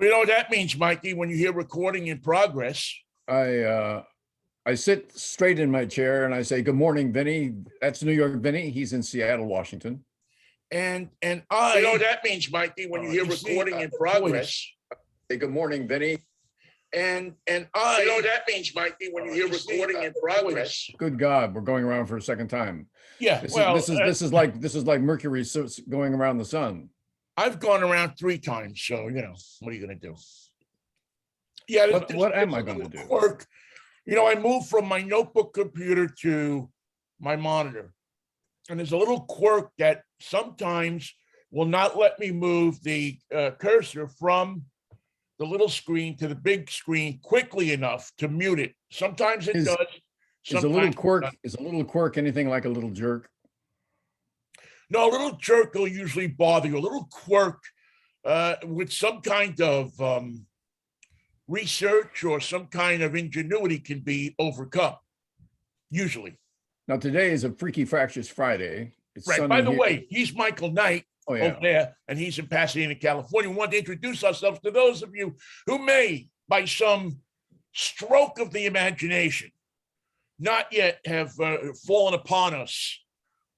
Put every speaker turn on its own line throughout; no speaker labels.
You know what that means, Mikey, when you hear recording in progress.
I sit straight in my chair and I say, "Good morning, Vinnie." That's New York Vinnie. He's in Seattle, Washington.
And I, you know what that means, Mikey, when you hear recording in progress.
Say, "Good morning, Vinnie."
And I, you know what that means, Mikey, when you hear recording in progress.
Good God, we're going around for a second time.
Yeah,
This is like Mercury going around the sun.
I've gone around 3 times, so what are you going to do?
Yeah, what am I going to do?
Quirk. I moved from my notebook computer to my monitor, and there's a little quirk that sometimes will not let me move the cursor from the little screen to the big screen quickly enough to mute it. Sometimes it does.
Is a little quirk anything like a little jerk?
No, a little jerk will usually bother you. A little quirk with some kind of research or some kind of ingenuity can be overcome, usually.
Now, today is a Freaky Fractious Friday.
It's right. By the way, he's Michael Knight over there, and he's in Pasadena, California. We want to introduce ourselves to those of you who may, by some stroke of the imagination, not yet have fallen upon us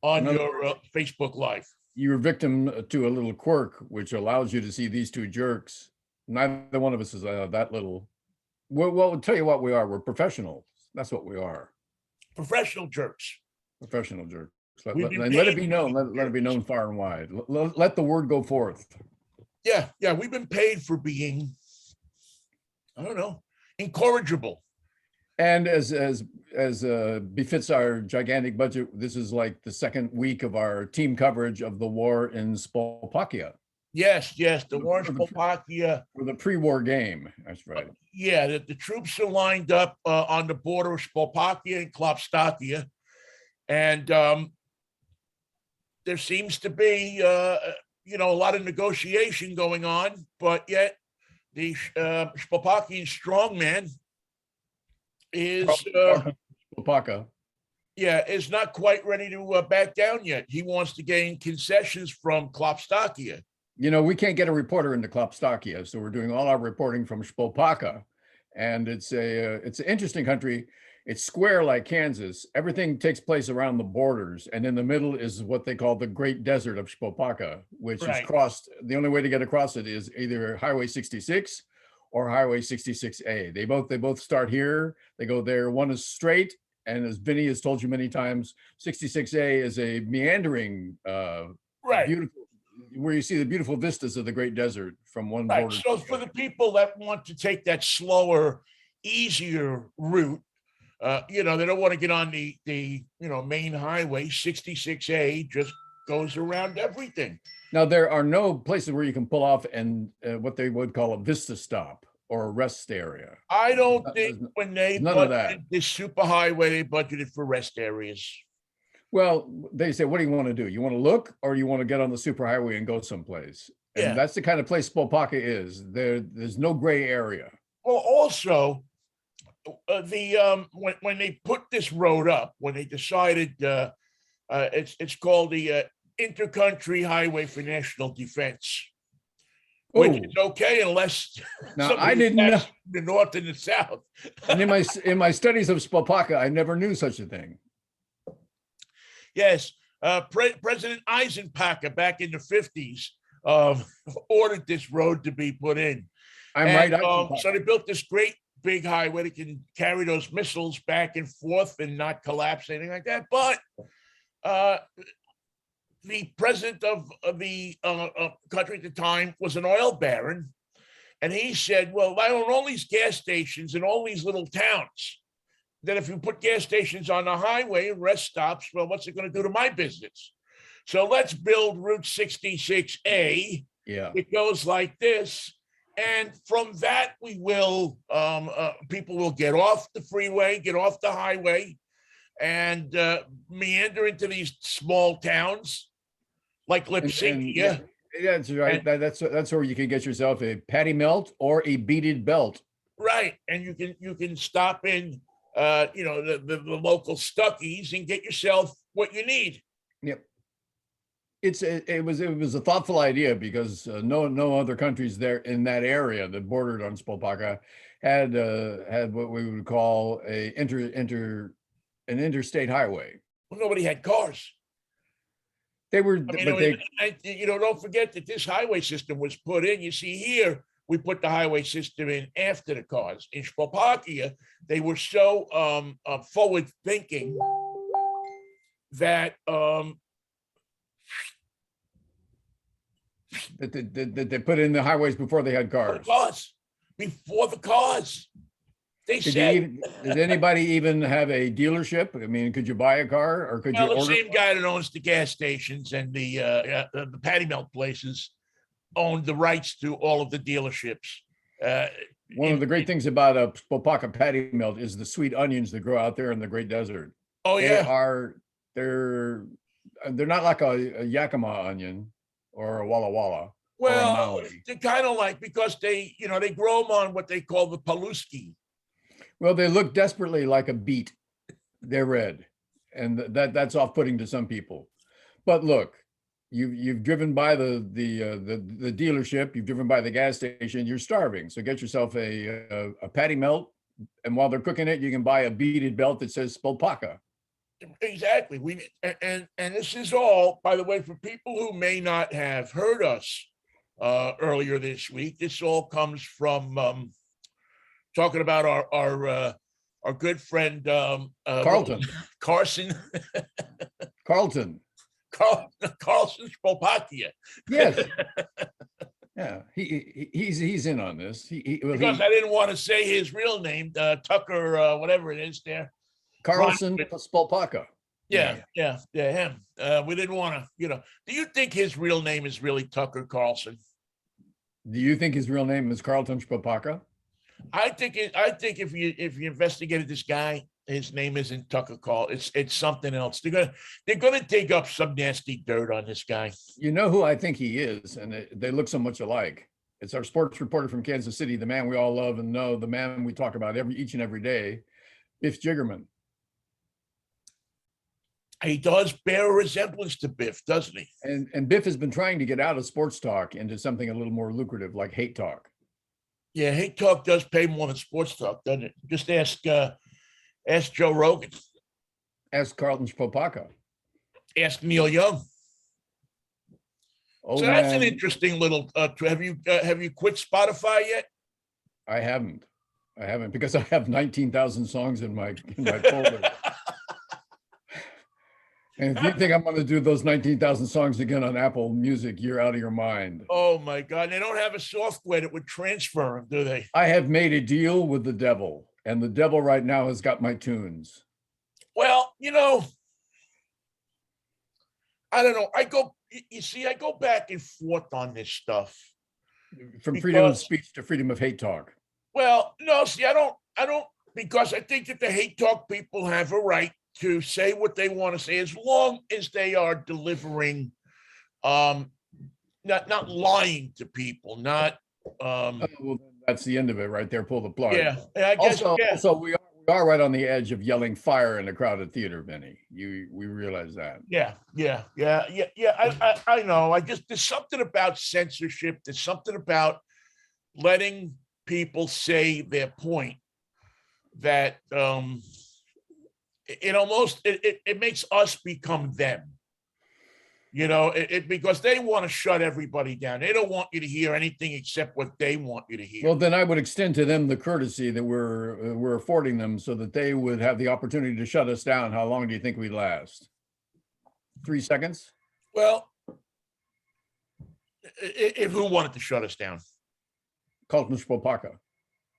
on your Facebook Live.
You're victim to a little quirk, which allows you to see these 2 jerks. Neither one of us is that little. Well, we'll tell you what we are. We're professionals. That's what we are.
Professional jerks.
Professional jerks. Let it be known. Let it be known far and wide. Let the word go forth.
Yeah. We've been paid for being, I don't know, incorrigible.
And as befits our gigantic budget, this is like the 2nd week of our team coverage of the war in Shpolpakia.
Yes, the war in Shpolpakia.
For the pre-war game, that's right.
The troops are lined up on the border of Shpolpakia and Klopstokia, and there seems to be, a lot of negotiation going on, but yet the Shpolpakian strongman is is not quite ready to back down yet. He wants to gain concessions from Klopstokia.
We can't get a reporter into Klopstokia, so we're doing all our reporting from Shpolpakia, and it's an interesting country. It's square like Kansas. Everything takes place around the borders, and in the middle is what they call the Great Desert of Shpolpakia, which is crossed. The only way to get across it is either Highway 66 or Highway 66A. They both start here. They go there. One is straight, and as Vinnie has told you many times, 66A is a meandering, beautiful, where you see the beautiful vistas of the Great Desert from one border.
So for the people that want to take that slower, easier route, they don't want to get on the main highway. 66A just goes around everything.
Now, there are no places where you can pull off and what they would call a vista stop or a rest area.
I don't think when they budgeted this super highway, they budgeted for rest areas.
Well, they say, what do you want to do? You want to look, or you want to get on the superhighway and go someplace? And that's the kind of place Shpolpakia is. There's no gray area.
Well, also, when they put this road up, when they decided it's called the Intercountry Highway for National Defense, which is okay unless
now I didn't know
the north and the south.
And in my studies of Shpolpakia, I never knew such a thing.
Yes, President Eisenhower back in the 50s ordered this road to be put in. So they built this great big highway that can carry those missiles back and forth and not collapse, anything like that. But the president of the country at the time was an oil baron, and he said, well, I own all these gas stations in all these little towns. That if you put gas stations on the highway and rest stops, well, what's it going to do to my business? So let's build Route 66A.
Yeah.
It goes like this. And from that, we will, people will get off the freeway, get off the highway, and meander into these small towns like Lipsync.
Yeah, that's right. That's where you can get yourself a patty melt or a beaded belt.
Right. And you can stop in the local Stuckies and get yourself what you need.
Yep. it was a thoughtful idea because no other countries there in that area that bordered on Shpolpakia had what we would call an interstate highway.
Well, nobody had cars.
They were,
I mean,
but they
don't forget that this highway system was put in. You see here, we put the highway system in after the cars. In Shpolpakia, they were so forward thinking that
that they put in the highways before they had cars.
Before the cars.
Did anybody even have a dealership? I mean, could you buy a car or could you
the
order?
same guy that owns the gas stations and the patty melt places owned the rights to all of the dealerships.
One of the great things about a Shpolpakia patty melt is the sweet onions that grow out there in the Great Desert.
Oh yeah,
they're not like a Yakima onion or a Walla Walla.
Well, they're kind of like, because they grow them on what they call the Paluski.
Well, they look desperately like a beet. They're red, and that's off-putting to some people. But look, you've driven by the dealership, you've driven by the gas station. You're starving, so get yourself a patty melt, and while they're cooking it, you can buy a beaded belt that says Shpolpakia.
Exactly. And this is all, by the way, for people who may not have heard us earlier this week. This all comes from talking about our good friend
Carlton.
Carlson Shpolpakia.
Yes. Yeah, he's in on this.
Because I didn't want to say his real name, Tucker, whatever it is there.
Carlson Shpolpakia.
Yeah, him. We didn't want to, do you think his real name is really Tucker Carlson?
Do you think his real name is Carlton Shpolpakia?
I think if you investigated this guy, his name isn't Tucker Carlson. It's something else. They're gonna dig up some nasty dirt on this guy.
You know who I think he is, and they look so much alike. It's our sports reporter from Kansas City, the man we all love and know, the man we talk about each and every day, Biff Jiggerman.
He does bear a resemblance to Biff, doesn't he?
And Biff has been trying to get out of sports talk into something a little more lucrative, like hate talk.
Yeah, hate talk does pay more than sports talk, doesn't it? Just ask Joe Rogan.
Ask Carlton Shpolpakia.
Ask Neil Young.
Oh,
so
man.
That's an interesting little. Have you quit Spotify yet?
I haven't because I have 19,000 songs in my folder. And if you think I'm going to do those 19,000 songs again on Apple Music, you're out of your mind.
Oh my God. They don't have a software that would transfer them, do they?
I have made a deal with the devil, and the devil right now has got my tunes.
Well, I don't know. I go back and forth on this stuff.
From freedom of speech to freedom of hate talk.
Well, no, see, I don't, because I think that the hate talk people have a right to say what they want to say, as long as they are delivering, not lying to people, not.
Well, that's the end of it, right there. Pull the plug.
Yeah, I guess.
Also, we are right on the edge of yelling fire in a crowded theater, Vinnie. We realize that.
Yeah. I know. There's something about censorship. There's something about letting people say their point that it makes us become them, because they want to shut everybody down. They don't want you to hear anything except what they want you to hear.
Well, then I would extend to them the courtesy that we're affording them so that they would have the opportunity to shut us down. How long do you think we'd last? 3 seconds?
Well, if who wanted to shut us down?
Carlton Shpolpakia.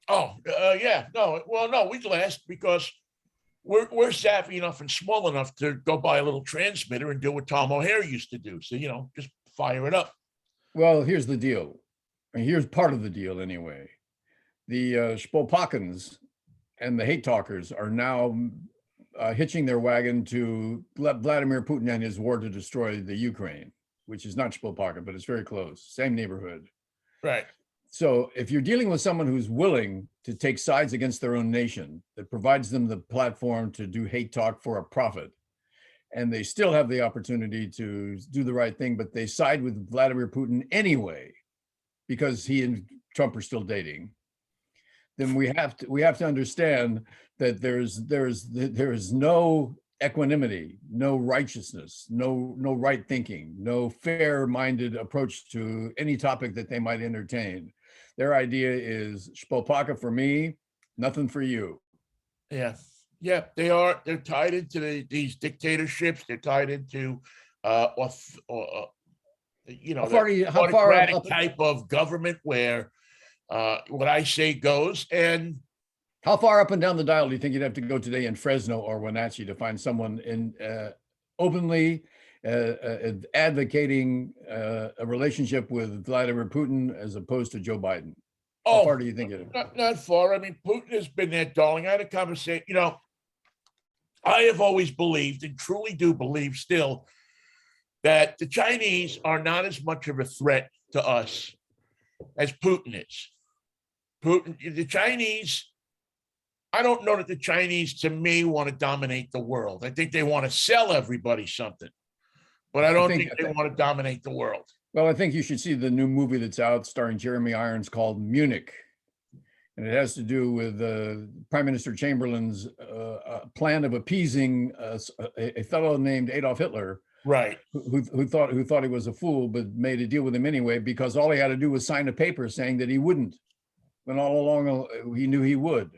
Oh, yeah. No, well, no, we'd last because we're savvy enough and small enough to go buy a little transmitter and do what Tom O'Hare used to do. So, just fire it up.
Well, here's the deal. And here's part of the deal anyway. The Shpolpakans and the hate talkers are now hitching their wagon to Vladimir Putin and his war to destroy the Ukraine, which is not Shpolpakia, but it's very close. Same neighborhood.
Right.
So if you're dealing with someone who's willing to take sides against their own nation, that provides them the platform to do hate talk for a profit, and they still have the opportunity to do the right thing, but they side with Vladimir Putin anyway, because he and Trump are still dating, then we have to understand that there's no equanimity, no righteousness, no right thinking, no fair-minded approach to any topic that they might entertain. Their idea is Shpolpakia for me, nothing for you.
Yeah. Yeah, they are. They're tied into these dictatorships. They're tied into,
How far
autocratic
up,
type of government where what I say goes. And
how far up and down the dial do you think you'd have to go today in Fresno or Wenatchee to find someone in openly advocating a relationship with Vladimir Putin as opposed to Joe Biden? How far do you think it is?
Not far. I mean, Putin has been there, darling. I had a conversation. I have always believed, and truly do believe still, that the Chinese are not as much of a threat to us as Putin is. The Chinese, I don't know that the Chinese, to me, want to dominate the world. I think they want to sell everybody something, but I don't think they want to dominate the world.
Well, I think you should see the new movie that's out starring Jeremy Irons called Munich. And it has to do with Prime Minister Chamberlain's plan of appeasing a fellow named Adolf Hitler,
right?
Who thought he was a fool, but made a deal with him anyway because all he had to do was sign a paper saying that he wouldn't, when all along he knew he would.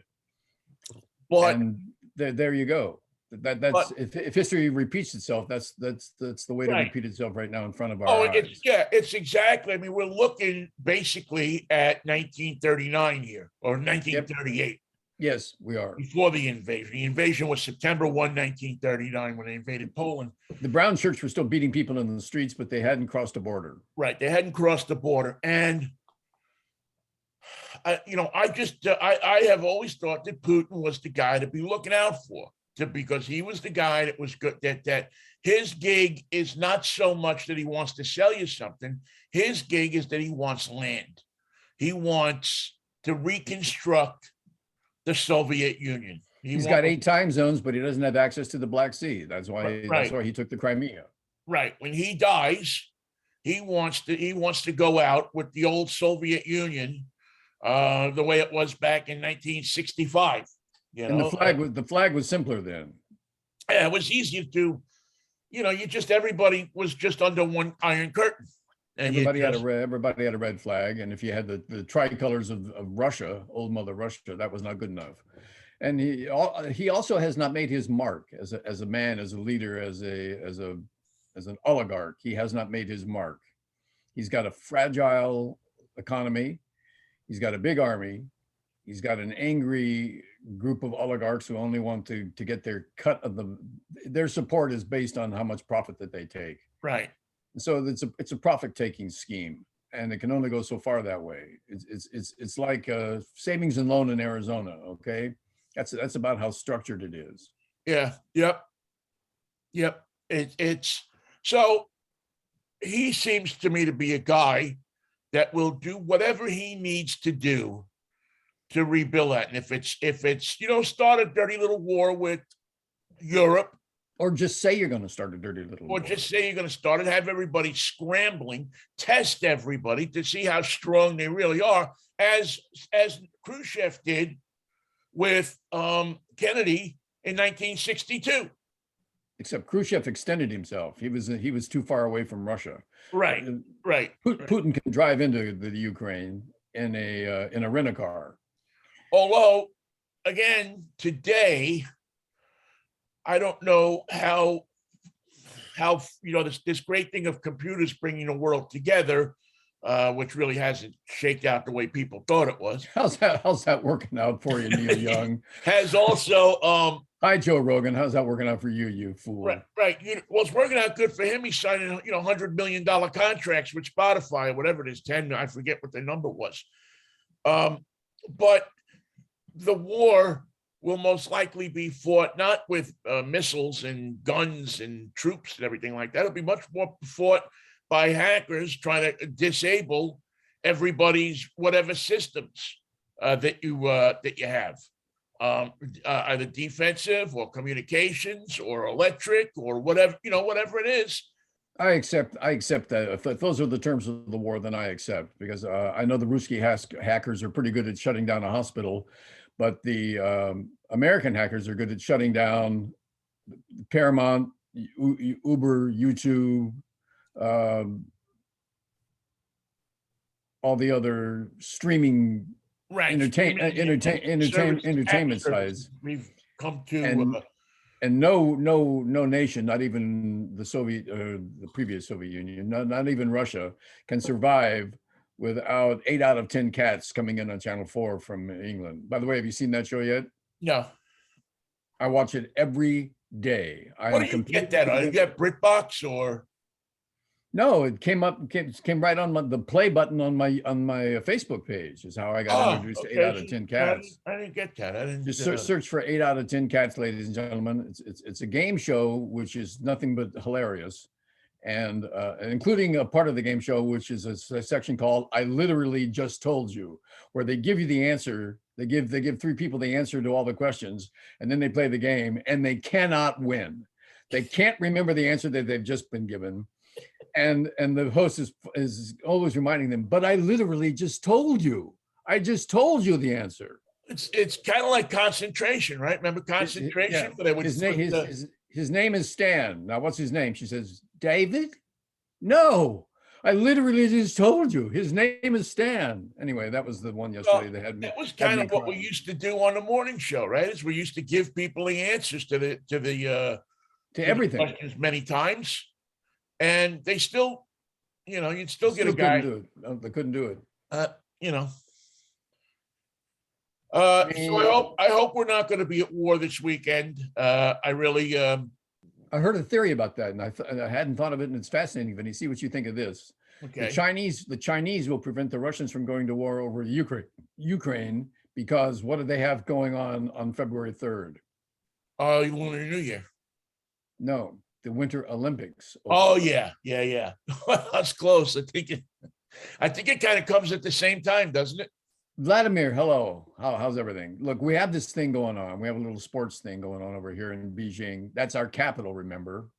But and there you go. If history repeats itself, that's the way to repeat itself right now in front of our eyes.
It's exactly. I mean, we're looking basically at 1939 here, or 1938. Yep.
Yes, we are.
Before the invasion. The invasion was September 1, 1939, when they invaded Poland.
The Brown Shirts were still beating people in the streets, but they hadn't crossed the border.
Right, they hadn't crossed the border, and I have always thought that Putin was the guy to be looking out for. Because he was the guy that was good, that his gig is not so much that he wants to sell you something. His gig is that he wants land. He wants to reconstruct the Soviet Union.
He's got 8 time zones, but he doesn't have access to the Black Sea. That's why he took the Crimea.
Right. When he dies, he wants to go out with the old Soviet Union, the way it was back in 1965.
And the flag was simpler then.
Yeah, it was easier to, everybody was just under one iron curtain. And
everybody had a red flag, and if you had the tricolors of Russia, old Mother Russia, that was not good enough. And he also has not made his mark as a man, as a leader, as an oligarch. He has not made his mark. He's got a fragile economy. He's got a big army. He's got an angry group of oligarchs who only want to get their cut of their support is based on how much profit that they take.
Right.
So it's a profit-taking scheme, and it can only go so far that way. It's like savings and loan in Arizona. Okay, that's about how structured it is.
Yeah. Yep. It's so he seems to me to be a guy that will do whatever he needs to do to rebuild that. And if it's start a dirty little war with Europe,
or just say you're going to start a dirty little war,
just say you're going to start it, have everybody scrambling, test everybody to see how strong they really are, as Khrushchev did with Kennedy in 1962.
Except Khrushchev extended himself. He was too far away from Russia.
Right.
Putin can drive into the Ukraine in a rent-a-car.
Although, again, today, I don't know how this great thing of computers bringing the world together, which really hasn't shaked out the way people thought it was.
How's that working out for you, Neil Young?
Has also
hi, Joe Rogan. How's that working out for you, you fool?
Right. Well, it's working out good for him. He's signing $100 million contracts with Spotify or whatever it is, 10. I forget what the number was. But the war will most likely be fought not with missiles and guns and troops and everything like that. It'll be much more fought by hackers trying to disable everybody's whatever systems that you have. either defensive or communications or electric or whatever, whatever it is.
I accept that. If those are the terms of the war, then I accept, because I know the Ruski hackers are pretty good at shutting down a hospital, but the American hackers are good at shutting down Paramount, Uber, YouTube, all the other streaming
Right.
entertainment sites.
We've come to
and no nation, not even the the previous Soviet Union, not even Russia, can survive without 8 out of 10 cats coming in on Channel 4 from England. By the way, have you seen that show yet?
No.
I watch it every day.
What do you get that on? You get BritBox or?
No, it came right on the play button on my Facebook page. Is how I got introduced to 8 out of 10 cats.
I didn't get that. I didn't
just search for 8 out of 10 cats, ladies and gentlemen. It's a game show which is nothing but hilarious, and including a part of the game show which is a section called "I Literally Just Told You," where they give you the answer. They give 3 people the answer to all the questions, and then they play the game, and they cannot win. They can't remember the answer that they've just been given. And the host is always reminding them, but I literally just told you. I just told you the answer.
It's kind of like concentration, right? Remember concentration?
Yeah.
But they would
his name is Stan. Now, what's his name? She says, David? No, I literally just told you. His name is Stan. Anyway, that was the one yesterday that had me.
That was kind of what we used to do on the morning show, right? Is we used to give people the answers to
everything
questions many times. And they still, you'd still get a guy.
They couldn't do it.
So I hope we're not going to be at war this weekend. I really.
I heard a theory about that, and I hadn't thought of it, and it's fascinating. Vinny, see what you think of this.
Okay.
The Chinese will prevent the Russians from going to war over Ukraine because what do they have going on February 3rd?
Lunar New Year.
No. The Winter Olympics.
Oh yeah. That's close. I think it kind of comes at the same time, doesn't it?
Vladimir, hello. How's everything? Look, we have this thing going on. We have a little sports thing going on over here in Beijing. That's our capital, remember?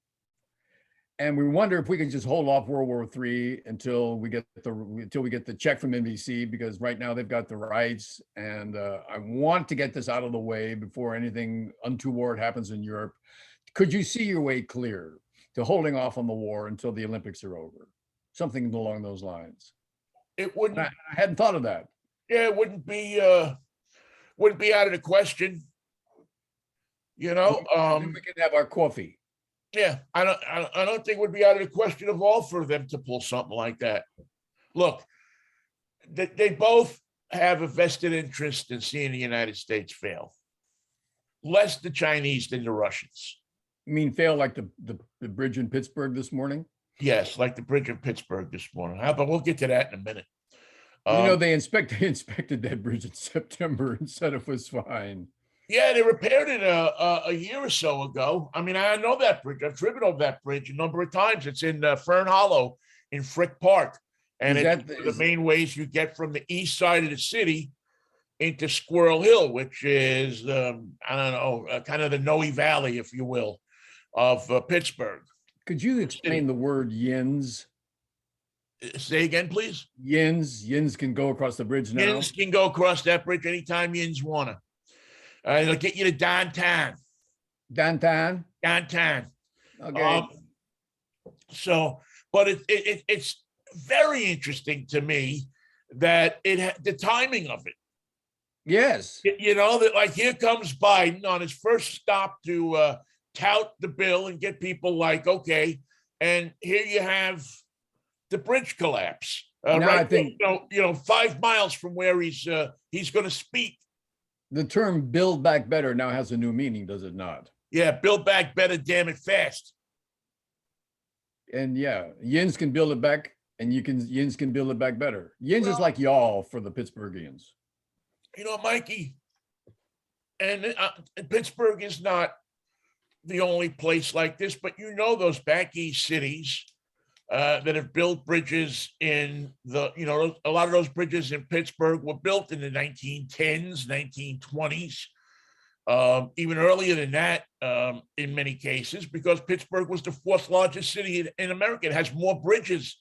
And we wonder if we can just hold off World War III until we get the check from NBC, because right now they've got the rights, and I want to get this out of the way before anything untoward happens in Europe. Could you see your way clear to holding off on the war until the Olympics are over? Something along those lines.
It wouldn't.
I hadn't thought of that.
Yeah, it wouldn't be out of the question. We can
have our coffee.
Yeah, I don't think it would be out of the question at all for them to pull something like that. Look, they both have a vested interest in seeing the United States fail. Less the Chinese than the Russians.
You mean fail like the bridge in Pittsburgh this morning?
Yes, like the bridge in Pittsburgh this morning. But we'll get to that in a minute.
They inspected that bridge in September and said it was fine.
Yeah, they repaired it a year or so ago. I mean, I know that bridge. I've driven over that bridge a number of times. It's in Fern Hollow in Frick Park. And it's the main ways you get from the east side of the city into Squirrel Hill, which is, kind of the Noe Valley, if you will, of Pittsburgh.
Could you explain the word yins?
Say again, please.
Yins can go across the bridge now.
Yins can go across that bridge anytime yins want to. It'll get you to downtown.
Downtown?
Downtown.
Okay.
But it's very interesting to me that the timing of it.
Yes.
That like here comes Biden on his first stop to tout the bill and get people like, okay, and here you have the bridge collapse.
I think
5 miles from where he's going to speak.
The term "build back better" now has a new meaning, does it not?
Yeah, build back better, damn it, fast.
And yeah, yins can build it back, and yins can build it back better. Yins is like y'all for the Pittsburghians.
Mikey, and Pittsburgh is not the only place like this, but those back east cities that have built bridges in a lot of those bridges in Pittsburgh were built in the 1910s, 1920s. Even earlier than that, in many cases, because Pittsburgh was the fourth largest city in America. It has more bridges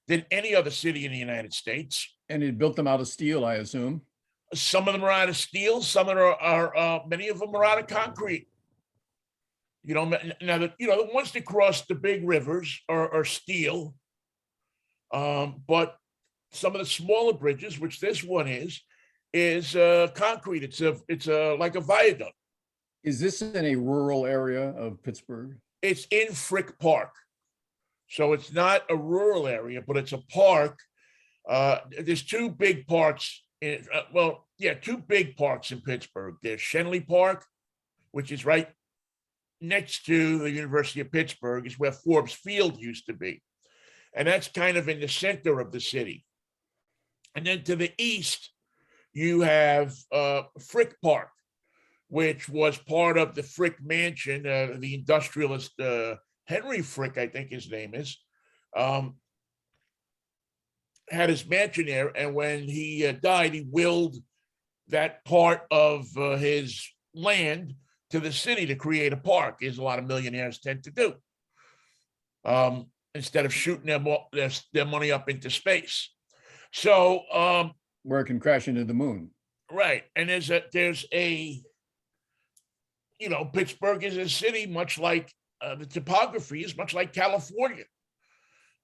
than any other city in the United States.
And he built them out of steel, I assume.
Some of them are out of steel. Some of them are many of them are out of concrete. Now the ones that cross the big rivers are steel. But some of the smaller bridges, which this one is concrete. It's like a viaduct.
Is this in a rural area of Pittsburgh?
It's in Frick Park. So it's not a rural area, but it's a park. There's two big parks. Two big parks in Pittsburgh. There's Schenley Park, which is right next to the University of Pittsburgh, is where Forbes Field used to be. And that's kind of in the center of the city. And then to the east, you have Frick Park, which was part of the Frick Mansion, the industrialist Henry Frick, I think his name is, had his mansion there. And when he died, he willed that part of his land to the city to create a park, as a lot of millionaires tend to do, instead of shooting their money up into space. So
where it can crash into the moon.
Right. And there's a Pittsburgh is a city much like the topography is much like California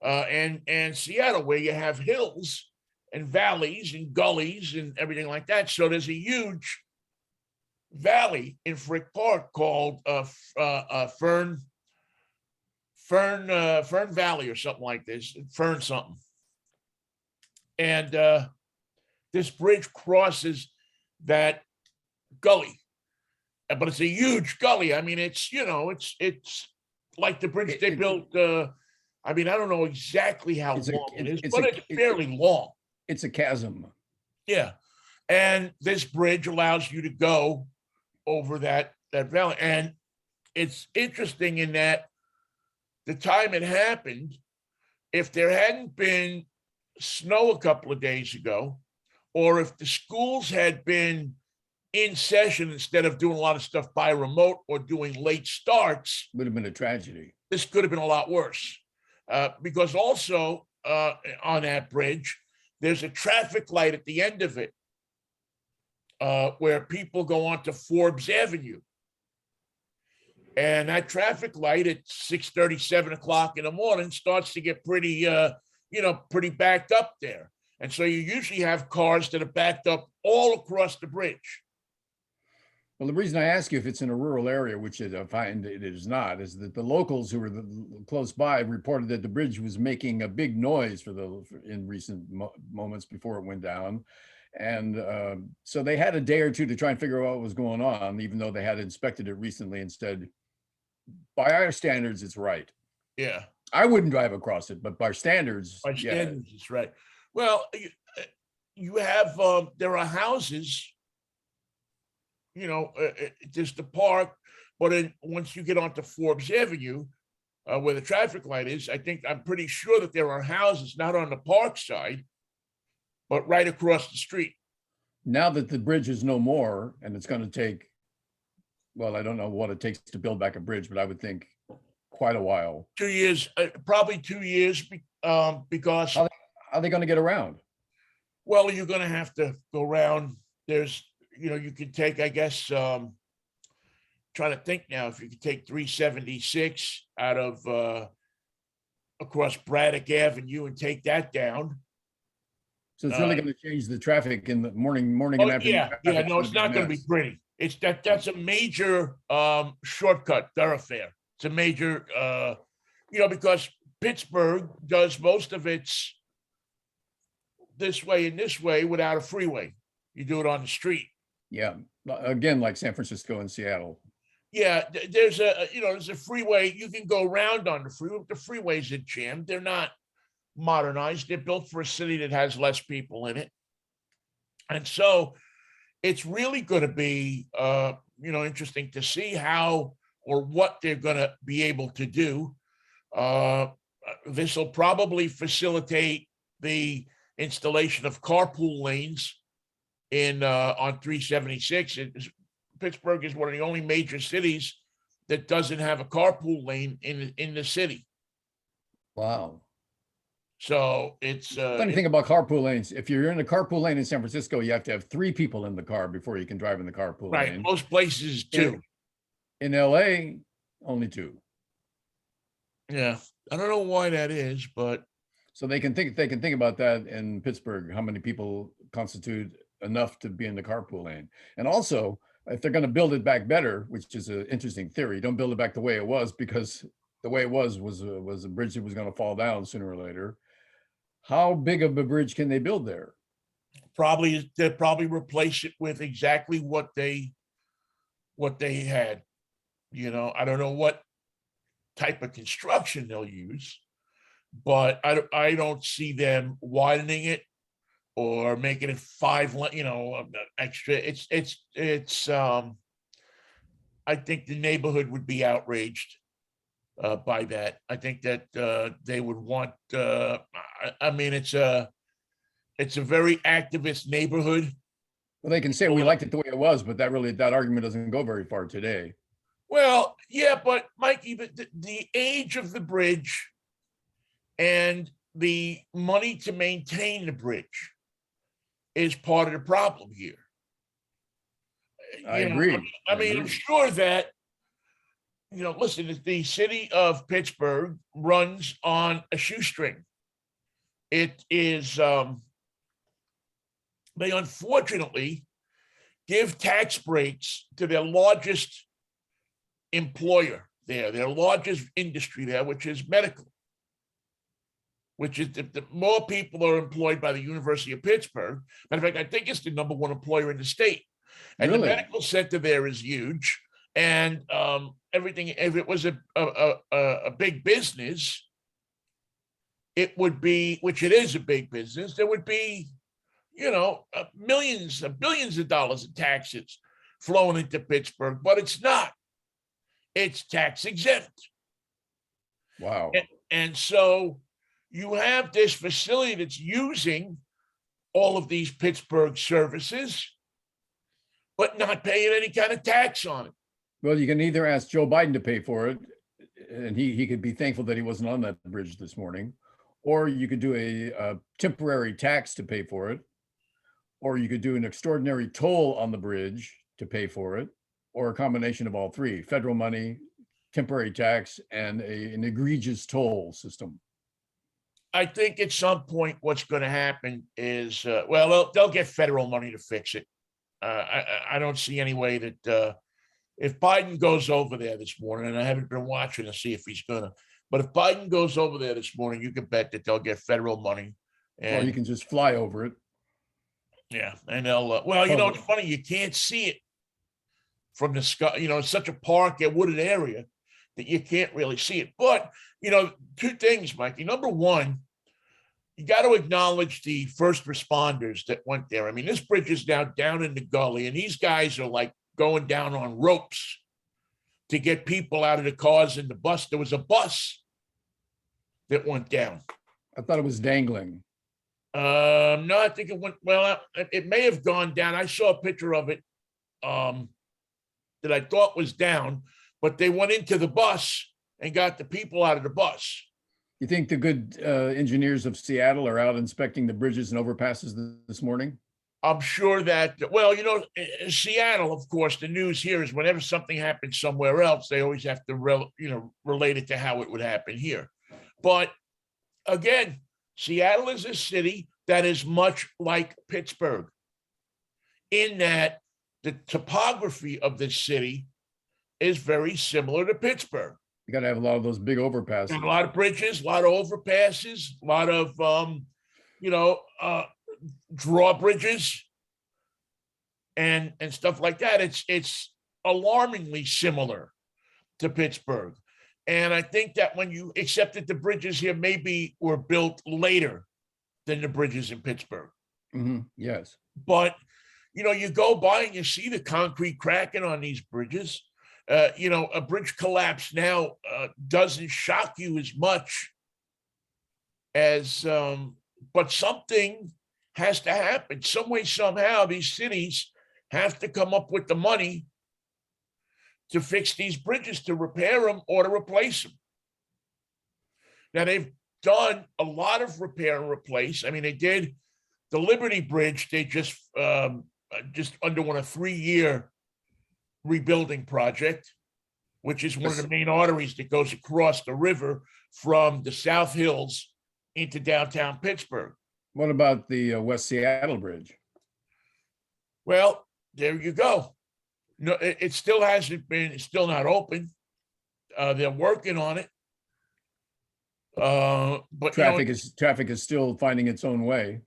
and Seattle, where you have hills and valleys and gullies and everything like that. So there's a huge valley in Frick Park called Fern Valley or something like this, Fern something. And this bridge crosses that gully, but it's a huge gully. I mean, it's like the bridge they built. I don't know exactly how long it is, but it's fairly long.
It's a chasm.
Yeah. And this bridge allows you to go over that valley. And it's interesting in that the time it happened, if there hadn't been snow a couple of days ago, or if the schools had been in session instead of doing a lot of stuff by remote or doing late starts,
would have been a tragedy.
This could have been a lot worse. Because also on that bridge, there's a traffic light at the end of it where people go onto Forbes Avenue. And that traffic light at 6:30, 7 o'clock in the morning starts to get pretty backed up there. And so you usually have cars that are backed up all across the bridge.
Well, the reason I ask you if it's in a rural area, which I find it is not, is that the locals who were close by reported that the bridge was making a big noise in recent moments before it went down. And so they had a day or two to try and figure out what was going on, even though they had inspected it recently and said, by our standards, it's right.
Yeah.
I wouldn't drive across it, but by standards,
it's right. Well, you have, there are houses, just the park, but once you get onto Forbes Avenue, where the traffic light is, I'm pretty sure that there are houses not on the park side, but right across the street.
Now that the bridge is no more, and it's going to take, well, I don't know what it takes to build back a bridge, but I would think quite a while.
2 years, probably 2 years, because
how are they going to get around?
Well, you're going to have to go around. There's, you could take, I guess, trying to think now, if you could take 376 out of across Braddock Avenue and take that down.
So it's really going to change the traffic in the morning and afternoon.
Yeah, no, it's not going to be pretty. It's that's a major shortcut thoroughfare. It's a major, because Pittsburgh does most of its this way and this way without a freeway. You do it on the street.
Yeah, again, like San Francisco and Seattle.
Yeah, there's a freeway. You can go around on the freeway. The freeways are jammed. They're not modernized. They're built for a city that has less people in it. And so it's really going to be, interesting to see how or what they're going to be able to do. This will probably facilitate the installation of carpool lanes on 376. Pittsburgh is one of the only major cities that doesn't have a carpool lane in the city.
Wow.
So it's
Funny thing about carpool lanes, if you're in a carpool lane in San Francisco, you have to have 3 people in the car before you can drive in the carpool
right.
lane.
Most places too.
In LA, only 2.
Yeah, I don't know why that is, but
So they can think about that in Pittsburgh, how many people constitute enough to be in the carpool lane. And also, if they're going to build it back better, which is an interesting theory, don't build it back the way it was, because the way it was a bridge that was going to fall down sooner or later. How big of a bridge can they build there?
they'll probably replace it with exactly what they had. I don't know what type of construction they'll use, but I don't see them widening it or making it 5 extra. It's I think the neighborhood would be outraged by that. I think that they would want I mean it's a very activist neighborhood.
Well, they can say we liked it the way it was, but that argument doesn't go very far today.
Well, yeah, but Mikey, the age of the bridge and the money to maintain the bridge is part of the problem here.
I agree.
I mean, I'm sure that, listen, the city of Pittsburgh runs on a shoestring. It is, they unfortunately give tax breaks to their largest employer there, their largest industry there, which is medical, which is the more people are employed by the University of Pittsburgh. Matter of fact, I think it's the #1 employer in the state. And
Really?
the medical center there is huge. And everything, if it was a big business, it would be, which it is a big business, there would be, millions, billions of dollars in taxes flowing into Pittsburgh, but it's not. It's tax exempt.
Wow.
And so you have this facility that's using all of these Pittsburgh services, but not paying any kind of tax on it.
Well, you can either ask Joe Biden to pay for it, and he could be thankful that he wasn't on that bridge this morning, or you could do a temporary tax to pay for it, or you could do an extraordinary toll on the bridge to pay for it, or a combination of all 3: federal money, temporary tax, and an egregious toll system.
I think at some point what's going to happen is, they'll get federal money to fix it. I don't see any way that if Biden goes over there this morning, and I haven't been watching to see if he's going to, but if Biden goes over there this morning, you can bet that they'll get federal money.
Or you can just fly over it.
Yeah. And they'll, it's funny, you can't see it from the sky. It's such a park, a wooded area that you can't really see it. But, 2 things, Mikey. Number one, you got to acknowledge the first responders that went there. I mean, this bridge is now down in the gully, and these guys are like going down on ropes to get people out of the cars in the bus. There was a bus that went down.
I thought it was dangling.
No, I think it went, it may have gone down. I saw a picture of it that I thought was down, but they went into the bus and got the people out of the bus.
You think the good engineers of Seattle are out inspecting the bridges and overpasses this morning?
I'm sure that, in Seattle, of course, the news here is whenever something happens somewhere else, they always have to, relate it to how it would happen here. But again, Seattle is a city that is much like Pittsburgh in that the topography of this city is very similar to Pittsburgh.
You got to have a lot of those big overpasses.
And a lot of bridges, a lot of overpasses, a lot of, drawbridges and stuff like that. It's alarmingly similar to Pittsburgh. And I think that except that the bridges here maybe were built later than the bridges in Pittsburgh.
Mm-hmm. Yes.
But, you go by and you see the concrete cracking on these bridges. A bridge collapse now doesn't shock you as much as, but something has to happen. Some way, somehow, these cities have to come up with the money to fix these bridges, to repair them or to replace them. Now, they've done a lot of repair and replace. I mean, they did the Liberty Bridge. They just underwent a 3-year rebuilding project, which is one of the main arteries that goes across the river from the South Hills into downtown Pittsburgh.
What about the West Seattle Bridge?
Well, there you go. No, it still hasn't been, it's still not open. They're working on it. But
traffic is still finding its own way.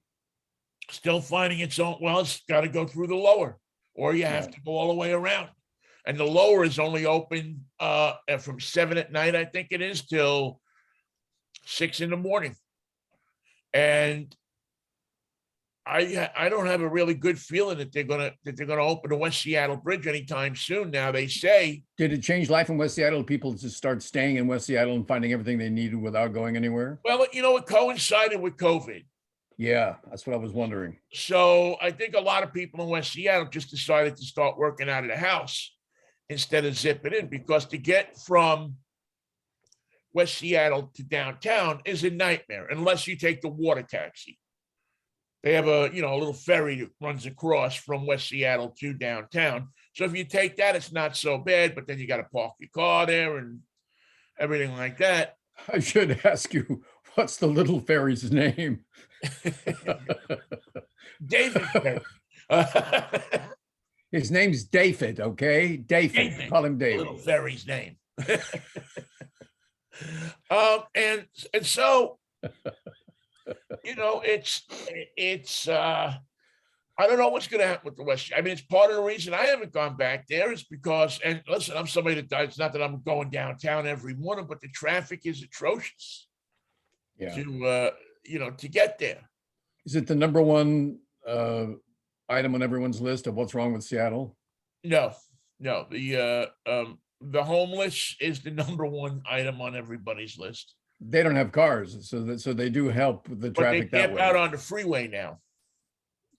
Still finding its own. Well, it's got to go through the lower, or you have to go all the way around. And the lower is only open from 7 at night, I think it is, till 6 in the morning. And I don't have a really good feeling that they're gonna open the West Seattle Bridge anytime soon. Now they say.
Did it change life in West Seattle? People just start staying in West Seattle and finding everything they needed without going anywhere?
Well, it coincided with COVID.
Yeah, that's what I was wondering.
So I think a lot of people in West Seattle just decided to start working out of the house instead of zipping in, because to get from West Seattle to downtown is a nightmare unless you take the water taxi. They have a little ferry that runs across from West Seattle to downtown. So if you take that, it's not so bad, but then you got to park your car there and everything like that.
I should ask you, what's the little ferry's name?
David Ferry.
His name's David, okay? David. Call him David.
Little ferry's name. And so, it's I don't know what's going to happen with the West. I mean, it's part of the reason I haven't gone back there is because, and listen, I'm somebody that it's not that I'm going downtown every morning, but the traffic is atrocious.
Yeah.
To get there.
Is it the number one item on everyone's list of what's wrong with Seattle?
No. The homeless is the number one item on everybody's list.
They don't have cars, so they do help the traffic that way.
But they get out on the freeway now.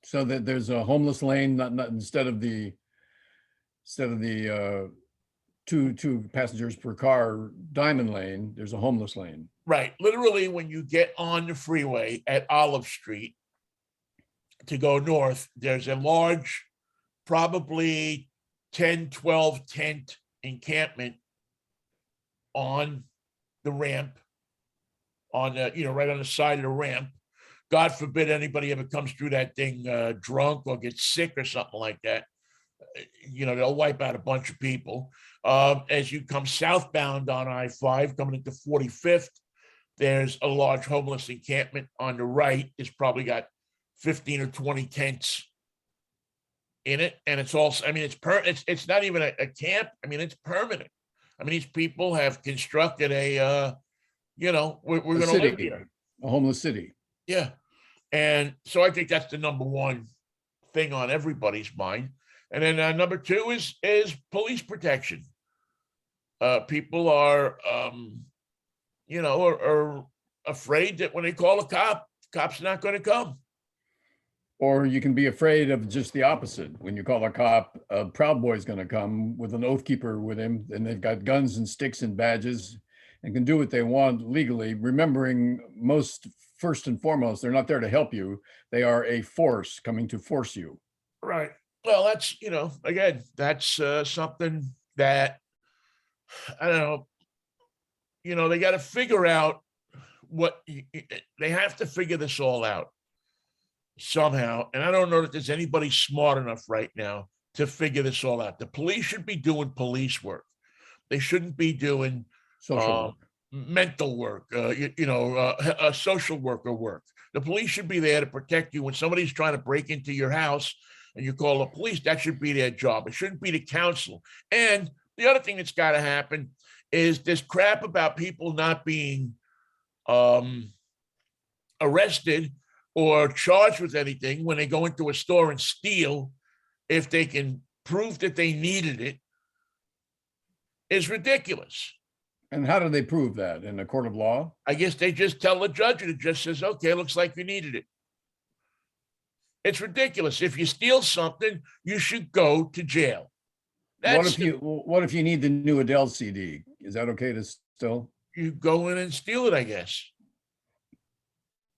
So that there's a homeless lane, not instead of the two passengers per car diamond lane, there's a homeless lane.
Right. Literally, when you get on the freeway at Olive Street to go north, there's a large, probably 10, 12 tent encampment on the ramp, on the, right on the side of the ramp. God forbid anybody ever comes through that thing drunk or gets sick or something like that. They'll wipe out a bunch of people. As you come southbound on I-5, coming into 45th, there's a large homeless encampment on the right. It's probably got 15 or 20 tents in it. And it's also, I mean, it's not even a camp. I mean, it's permanent. I mean, these people have constructed we're going to live here.
A homeless city.
Yeah. And so I think that's the number one thing on everybody's mind. And then number two is police protection. People are afraid that when they call a cop, the cop's not going to come.
Or you can be afraid of just the opposite. When you call a cop, a Proud Boy's going to come with an oath keeper with him, and they've got guns and sticks and badges and can do what they want legally, remembering first and foremost, they're not there to help you. They are a force coming to force you.
Right. Well, that's, again, that's something that, I don't know, they got to figure out they have to figure this all out somehow. And I don't know that there's anybody smart enough right now to figure this all out. The police should be doing police work. They shouldn't be doing
social work.
Mental work, social worker work. The police should be there to protect you when somebody's trying to break into your house and you call the police. That should be their job. It shouldn't be to counsel. And the other thing that's got to happen is this crap about people not being arrested or charged with anything when they go into a store and steal, if they can prove that they needed it, is ridiculous.
And how do they prove that? In a court of law?
I guess they just tell the judge and it just says, okay, looks like you needed it. It's ridiculous. If you steal something, you should go to jail. That's
what if you need the new Adele CD? Is that okay to still?
you go in and steal it, I guess.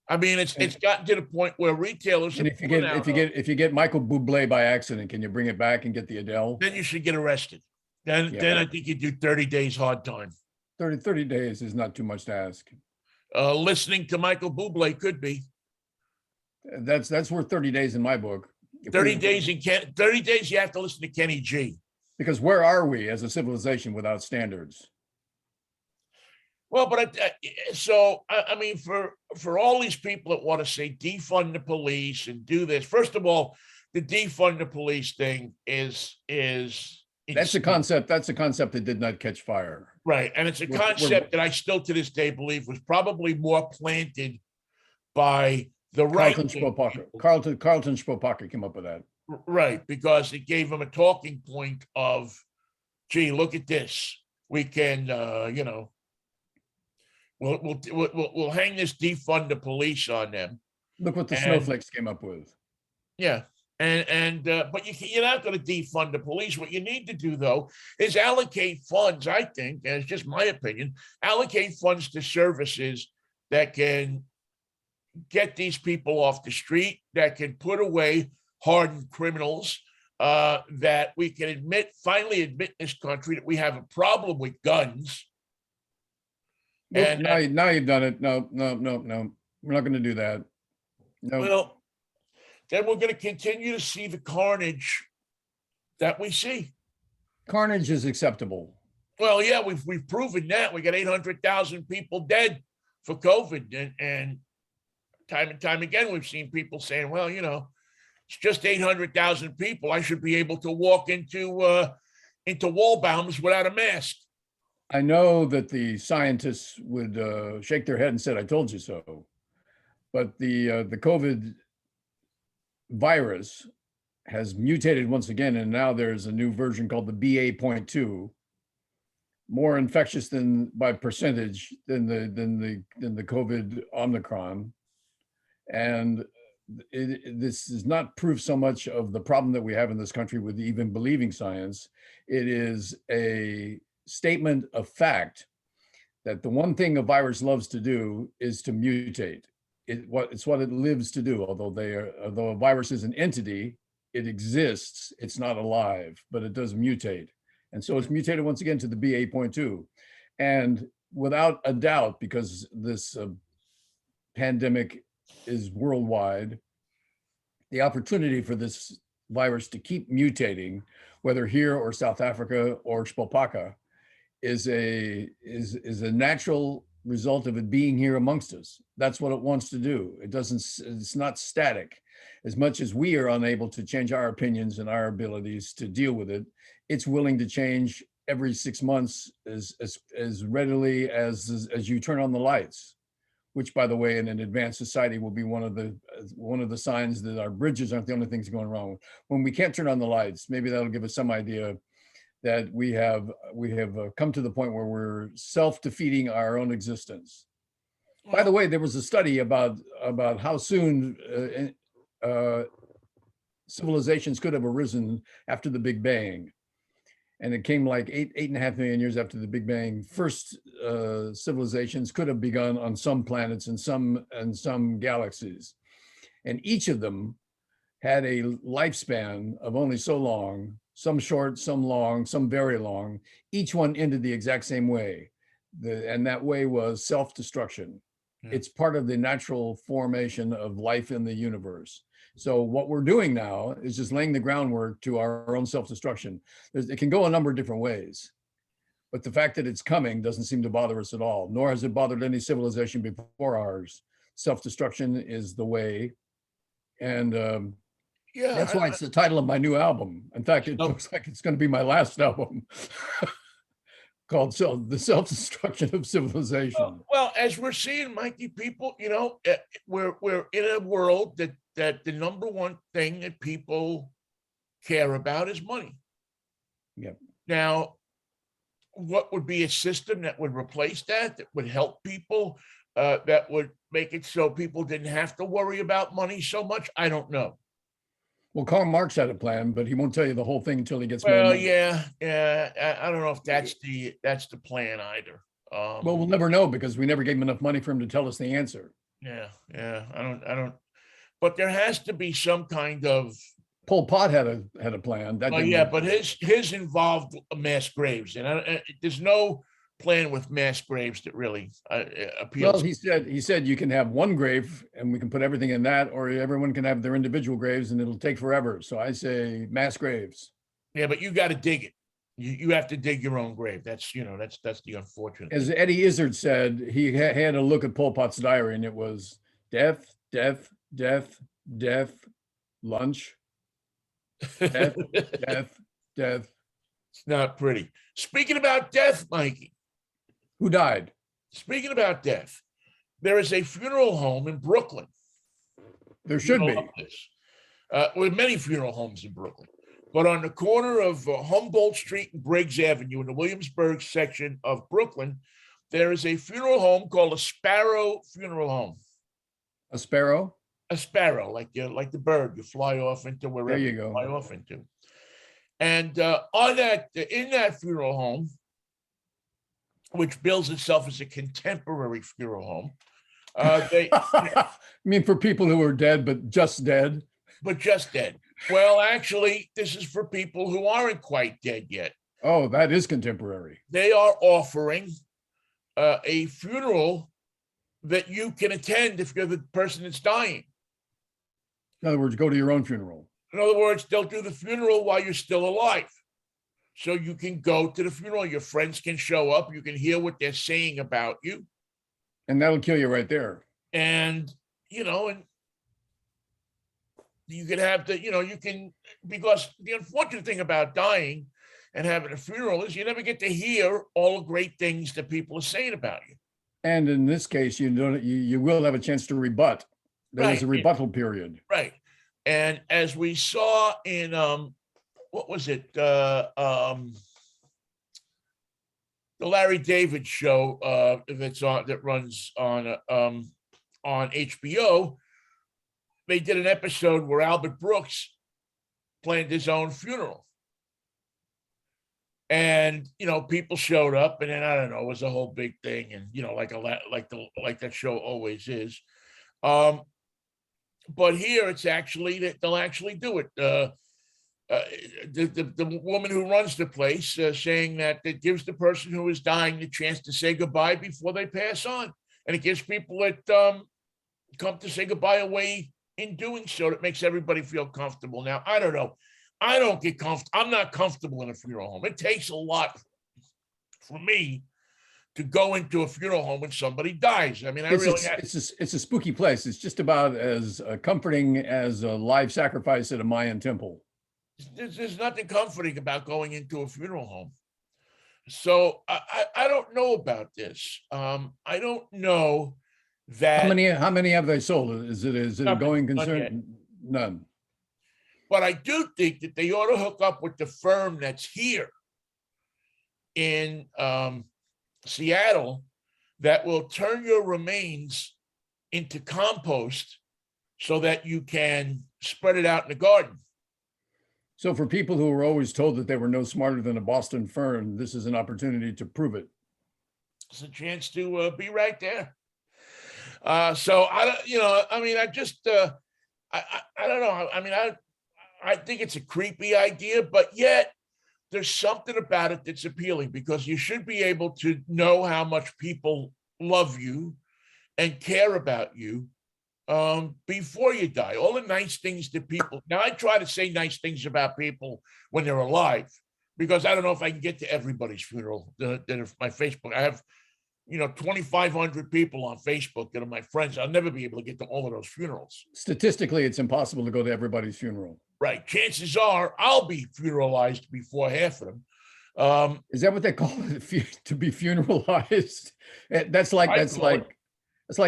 I mean, it's gotten to the point where retailers
And
are
if you
pulling
get
out.
if you get Michael Bublé by accident, can you bring it back and get the Adele?
Then you should get arrested. Then
Yeah.
then I think you do 30 days hard time.
30 days is not too much to ask.
Listening to Michael Bublé could be
That's worth 30 days in my book.
30 days in 30 days. You have to listen to Kenny G.
Because where are we as a civilization without standards?
Well, but I mean, for all these people that want to say defund the police and do this, first of all, the defund the police thing is
That's a concept. That's a concept that did not catch fire.
Right, and it's a concept that I still to this day believe was probably more planted by the right.
Carlton Shpolpakia came up with that.
Right, because it gave them a talking point of, gee, look at this. We can, we'll hang this defund the police on them.
Look what the snowflakes came up with.
Yeah. But you're not going to defund the police. What you need to do, though, is allocate funds, I think, and it's just my opinion, allocate funds to services that can get these people off the street, that can put away hardened criminals, that we can finally admit in this country that we have a problem with guns.
Nope, and now you've done it. No. We're not going to do that. No.
Well, then we're going to continue to see the carnage that we see.
Carnage is acceptable.
Well, yeah, we've proven that. We got 800,000 people dead for COVID, and time again, we've seen people saying, well, it's just 800,000 people. I should be able to walk into Walbaum's without a mask.
I know that the scientists would shake their head and said, I told you so. But the COVID virus has mutated once again, and now there's a new version called the BA.2, more infectious than by percentage than the COVID Omicron. And this does not prove so much of the problem that we have in this country with even believing science. It is a statement of fact that the one thing a virus loves to do is to mutate. It's what it lives to do. Although a virus is an entity, it exists. It's not alive, but it does mutate. And so it's mutated once again to the BA.2. And without a doubt, because this pandemic is worldwide, the opportunity for this virus to keep mutating, whether here or South Africa or Shpolpakia, is a natural result of it being here amongst us. That's what it wants to do. It's not static. As much as we are unable to change our opinions and our abilities to deal with it, it's willing to change every 6 months as readily as you turn on the lights, which, by the way, in an advanced society will be one of the signs that our bridges aren't the only things going wrong. When we can't turn on the lights, maybe that'll give us some idea that we have come to the point where we're self-defeating our own existence. By the way, there was a study about how soon civilizations could have arisen after the Big Bang. And it came like 8.5 million years after the Big Bang. First civilizations could have begun on some planets and some galaxies. And each of them had a lifespan of only so long, some short, some long, some very long. Each one ended the exact same way. And that way was self-destruction. Yeah. It's part of the natural formation of life in the universe. So what we're doing now is just laying the groundwork to our own self-destruction. It can go a number of different ways, but the fact that it's coming doesn't seem to bother us at all, nor has it bothered any civilization before ours. Self-destruction is the way. And yeah, that's why it's the title of my new album. In fact, it looks like it's going to be my last album. Called The Self-Destruction of Civilization.
Well, as we're seeing, Mikey, people, we're in a world that the number one thing that people care about is money.
Yep.
Now, what would be a system that would replace that would help people, that would make it so people didn't have to worry about money so much? I don't know.
Well, Karl Marx had a plan, but he won't tell you the whole thing until he gets more
Well,
money.
yeah. I don't know if that's the plan either.
Well, we'll never know because we never gave him enough money for him to tell us the answer.
Yeah. I don't. But there has to be some kind of.
Pol Pot had a plan. That
Well,
didn't
yeah,
work.
but his involved mass graves, and there's no plan with mass graves that really
Well,
appeals.
he said you can have one grave and we can put everything in that, or everyone can have their individual graves and it'll take forever. So I say mass graves.
Yeah, but you got to dig it. You have to dig your own grave. That's that's the unfortunate.
As
thing.
Eddie Izzard said, he had a look at Pol Pot's diary and it was death, death, death, death, lunch, death, death, death.
It's not pretty. Speaking about death, Mikey.
Who died?
Speaking about death, there is a funeral home in Brooklyn.
There should be.
With many funeral homes in Brooklyn, but on the corner of Humboldt Street and Briggs Avenue in the Williamsburg section of Brooklyn, there is a funeral home called a Sparrow Funeral Home.
A sparrow?
A sparrow, like the bird you fly off into wherever
There you go.
fly off into. And in that funeral home, which bills itself as a contemporary funeral home,
I mean, for people who are dead, but just dead.
But just dead. Well, actually, this is for people who aren't quite dead yet.
Oh, that is contemporary.
They are offering a funeral that you can attend if you're the person that's dying.
In other words, go to your own funeral.
In other words, they'll do the funeral while you're still alive. So you can go to the funeral. Your friends can show up. You can hear what they're saying about you.
And that'll kill you right there.
And, and you can have because the unfortunate thing about dying and having a funeral is you never get to hear all the great things that people are saying about you.
And in this case, you will have a chance to rebut. There was a rebuttal period.
Right. And as we saw in what was it? The Larry David show that runs on HBO. They did an episode where Albert Brooks planned his own funeral. And people showed up, and then I don't know, it was a whole big thing, and like that show always is. But here it's actually that they'll actually do it. The woman who runs the place saying that it gives the person who is dying the chance to say goodbye before they pass on, and it gives people that come to say goodbye away in doing so. That makes everybody feel comfortable. Now, I don't know. I don't get comfortable. I'm not comfortable in a funeral home. It takes a lot for me to go into a funeral home when somebody dies. I mean,
it's a spooky place. It's just about as comforting as a live sacrifice at a Mayan temple.
There's nothing comforting about going into a funeral home. So I don't know about this. I don't know that.
How many have they sold? Is it a going concern? None.
But I do think that they ought to hook up with the firm that's here in Seattle that will turn your remains into compost so that you can spread it out in the garden.
So for people who were always told that they were no smarter than a Boston fern, this is an opportunity to prove it.
It's a chance to be right there. So I don't know. I mean, I think it's a creepy idea, but yet there's something about it that's appealing, because you should be able to know how much people love you and care about you before you die. All the nice things that people, now I try to say nice things about people when they're alive, because I don't know if I can get to everybody's funeral. My Facebook, I have 2,500 people on Facebook that are my friends. I'll never be able to get to all of those funerals.
Statistically, it's impossible to go to everybody's funeral.
Right. Chances are I'll be funeralized before half of them.
Is that what they call it, to be funeralized? That's like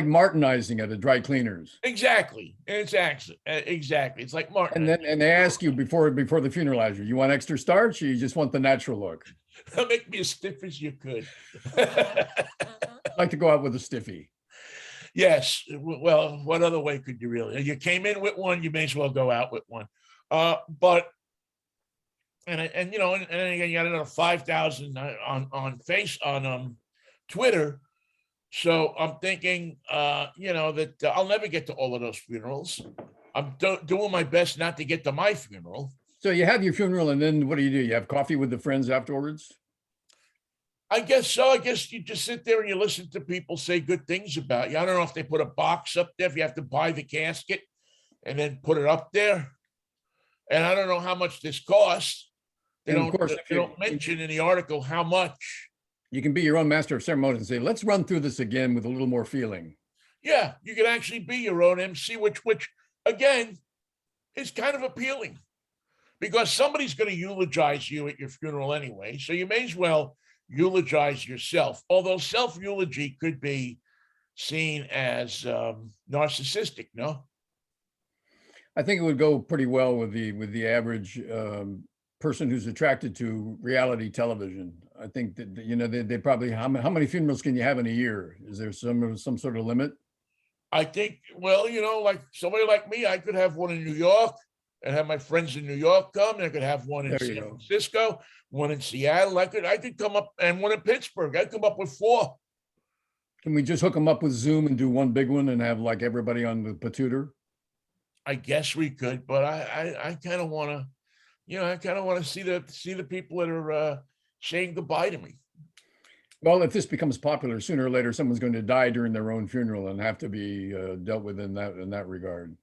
Martinizing at a dry cleaners.
Exactly. Exactly. It's like Martin.
And they ask you before the funeralizer, you want extra starch or you just want the natural look?
Make me as stiff as you could.
I'd like to go out with a stiffy.
Yes. Well, what other way could you really? You came in with one, you may as well go out with one. But and you know, and then again, you got another 5,000 on Twitter. So I'm thinking, you know, that I'll never get to all of those funerals. I'm doing my best not to get to my funeral.
So you have your funeral, and then what do? You have coffee with the friends afterwards?
I guess so. I guess you just sit there and you listen to people say good things about you. I don't know if they put a box up there, if you have to buy the casket and then put it up there. And I don't know how much this costs. They
And of
don't,
course,
they don't mention in the article how much.
you can be your own master of ceremonies and say, let's run through this again with a little more feeling.
Yeah, you can actually be your own MC, which again is kind of appealing because somebody's going to eulogize you at your funeral anyway. So you may as well eulogize yourself. Although self-eulogy could be seen as narcissistic, no?
I think it would go pretty well with the average person who's attracted to reality television. I think that, you know, they probably, how many funerals can you have in a year? Is there some sort of limit?
I think, well, you know, like somebody like me, I could have one in New York and have my friends in New York come, and I could have one in
There you
San
go.
Francisco, one in Seattle. I could come up, and one in Pittsburgh. I'd come up with 4.
Can we just hook them up with Zoom and do one big one and have like everybody on the patutor?
I guess we could, but I kind of want to, you know, I kind of want to see the people that are saying goodbye to me.
Well, if this becomes popular, sooner or later, someone's going to die during their own funeral and have to be dealt with in that regard.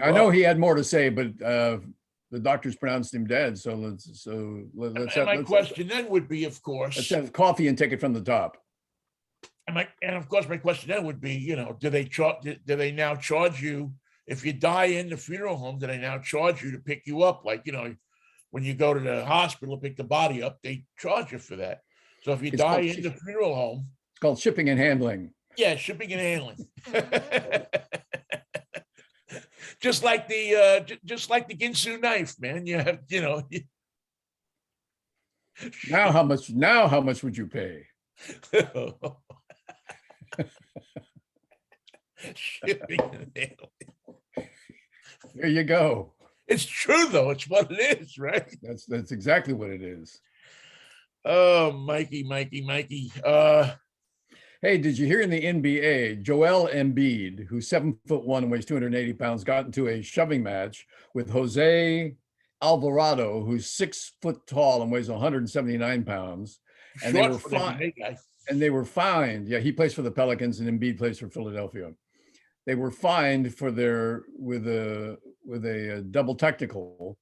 I know
Well,
he had more to say, but the doctors pronounced him dead. So let's
and my question then would be, of course,
let's have coffee and take it from the top.
and of course, my question then would be, you know, do they now charge you if you die in the funeral home? Do they now charge you to pick you up? Like, you know, when you go to the hospital to pick the body up, they charge you for that. So if you die in the funeral home,
It's called shipping and handling.
yeah, shipping and handling. Just like the Ginsu knife, man. You have, you know.
Now how much would you pay?
Shipping and handling.
There you go.
It's true though. It's what it is, right?
That's exactly what it is.
Oh, Mikey.
Hey, did you hear in the NBA, Joel Embiid, who's 7'1" and weighs 280 pounds, got into a shoving match with Jose Alvarado, who's 6 foot tall and weighs 179 pounds. And they were fined. And they were fined. Yeah, he plays for the Pelicans and Embiid plays for Philadelphia. They were fined for with a double technical.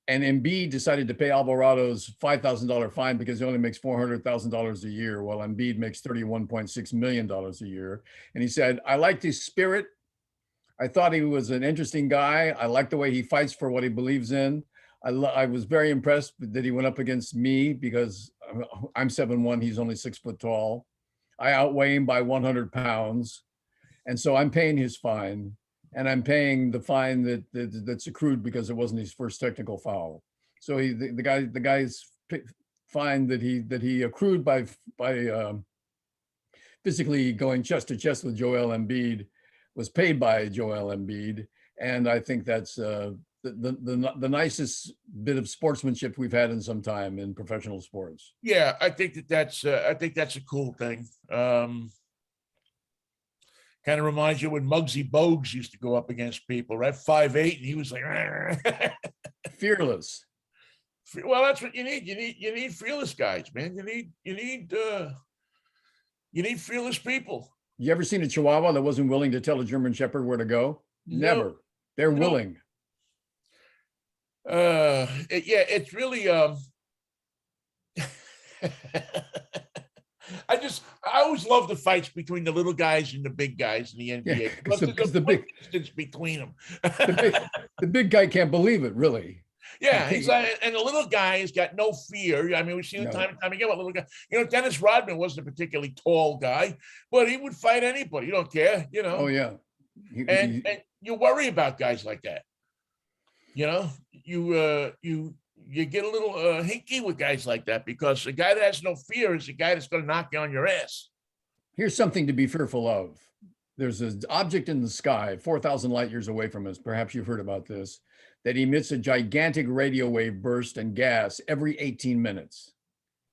And Embiid decided to pay Alvarado's $5,000 fine because he only makes $400,000 a year, while Embiid makes $31.6 million a year. And he said, I liked his spirit. I thought he was an interesting guy. I like the way he fights for what he believes in. I was very impressed that he went up against me because I'm 7'1", he's only 6 foot tall. I outweigh him by 100 pounds. And so I'm paying his fine. And I'm paying the fine that's accrued because it wasn't his first technical foul. So the guy's fine that he accrued by physically going chest to chest with Joel Embiid was paid by Joel Embiid, and I think that's the nicest bit of sportsmanship we've had in some time in professional sports.
Yeah, I think that's a cool thing. Kind of reminds you when Muggsy Bogues used to go up against people, right? 5'8", and he was like,
fearless.
Well, that's what you need. You need fearless guys, man. You need fearless people.
You ever seen a Chihuahua that wasn't willing to tell a German Shepherd where to go? Never. No. They're willing.
It's really I always love the fights between the little guys and the big guys in the NBA.
Yeah, because the big
distance between them.
the big guy can't believe it, really.
Yeah, he's like, and the little guy has got no fear. I mean, we've seen it time and time again. What little guy, you know, Dennis Rodman wasn't a particularly tall guy, but he would fight anybody. You don't care, you know.
Oh yeah.
And you worry about guys like that. You know, you get a little hinky with guys like that because a guy that has no fear is a guy that's going to knock you on your ass.
Here's something to be fearful of. There's an object in the sky 4,000 light years away from us. Perhaps you've heard about this, that emits a gigantic radio wave burst and gas every 18 minutes.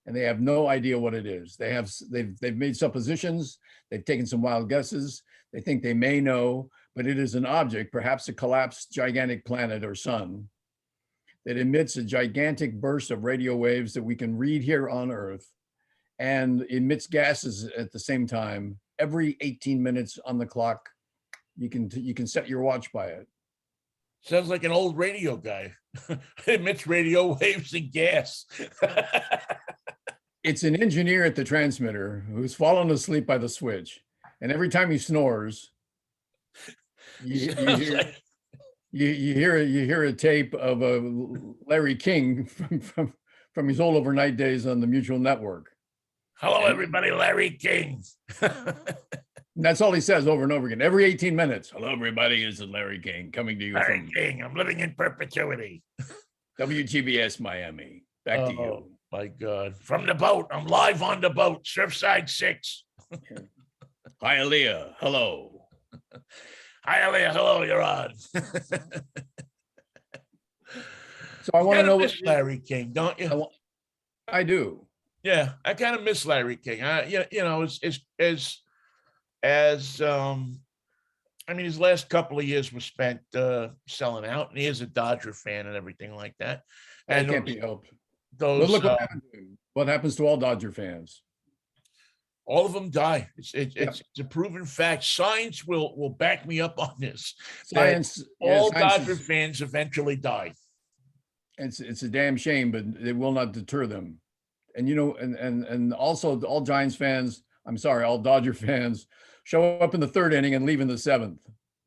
And they have no idea what it is. They've made suppositions. They've taken some wild guesses. They think they may know, but it is an object, perhaps a collapsed gigantic planet or sun, that emits a gigantic burst of radio waves that we can read here on Earth and emits gases at the same time every 18 minutes on the clock. You can set your watch by it.
Sounds like an old radio guy. It emits radio waves and gas.
It's an engineer at the transmitter who's fallen asleep by the switch. And every time he snores, you hear a tape of Larry King from his old overnight days on the Mutual Network.
Hello, everybody, Larry King.
And that's all he says over and over again. Every 18 minutes. Hello, everybody. This is Larry King coming to you
Larry
from
King. I'm living in perpetuity.
WGBS Miami. Back to you.
My God. From the boat. I'm live on the boat. Surfside 6.
Hi, Aaliyah. Hello.
Hi, Aaliyah. Hello, you're on.
So I want to know what
Larry King, don't you?
I do.
Yeah, I kind of miss Larry King. I mean, his last couple of years were spent selling out, and he is a Dodger fan and everything like that. And
That can't be helped.
Those,
But look what happened to him. What happens to all Dodger fans?
all of them die. It's a proven fact. Science will back me up on this.
Science.
All
science
Dodger fans eventually die.
It's a damn shame, but it will not deter them. And you know, and also all Giants fans, I'm sorry, all Dodger fans show up in the third inning and leave in the seventh.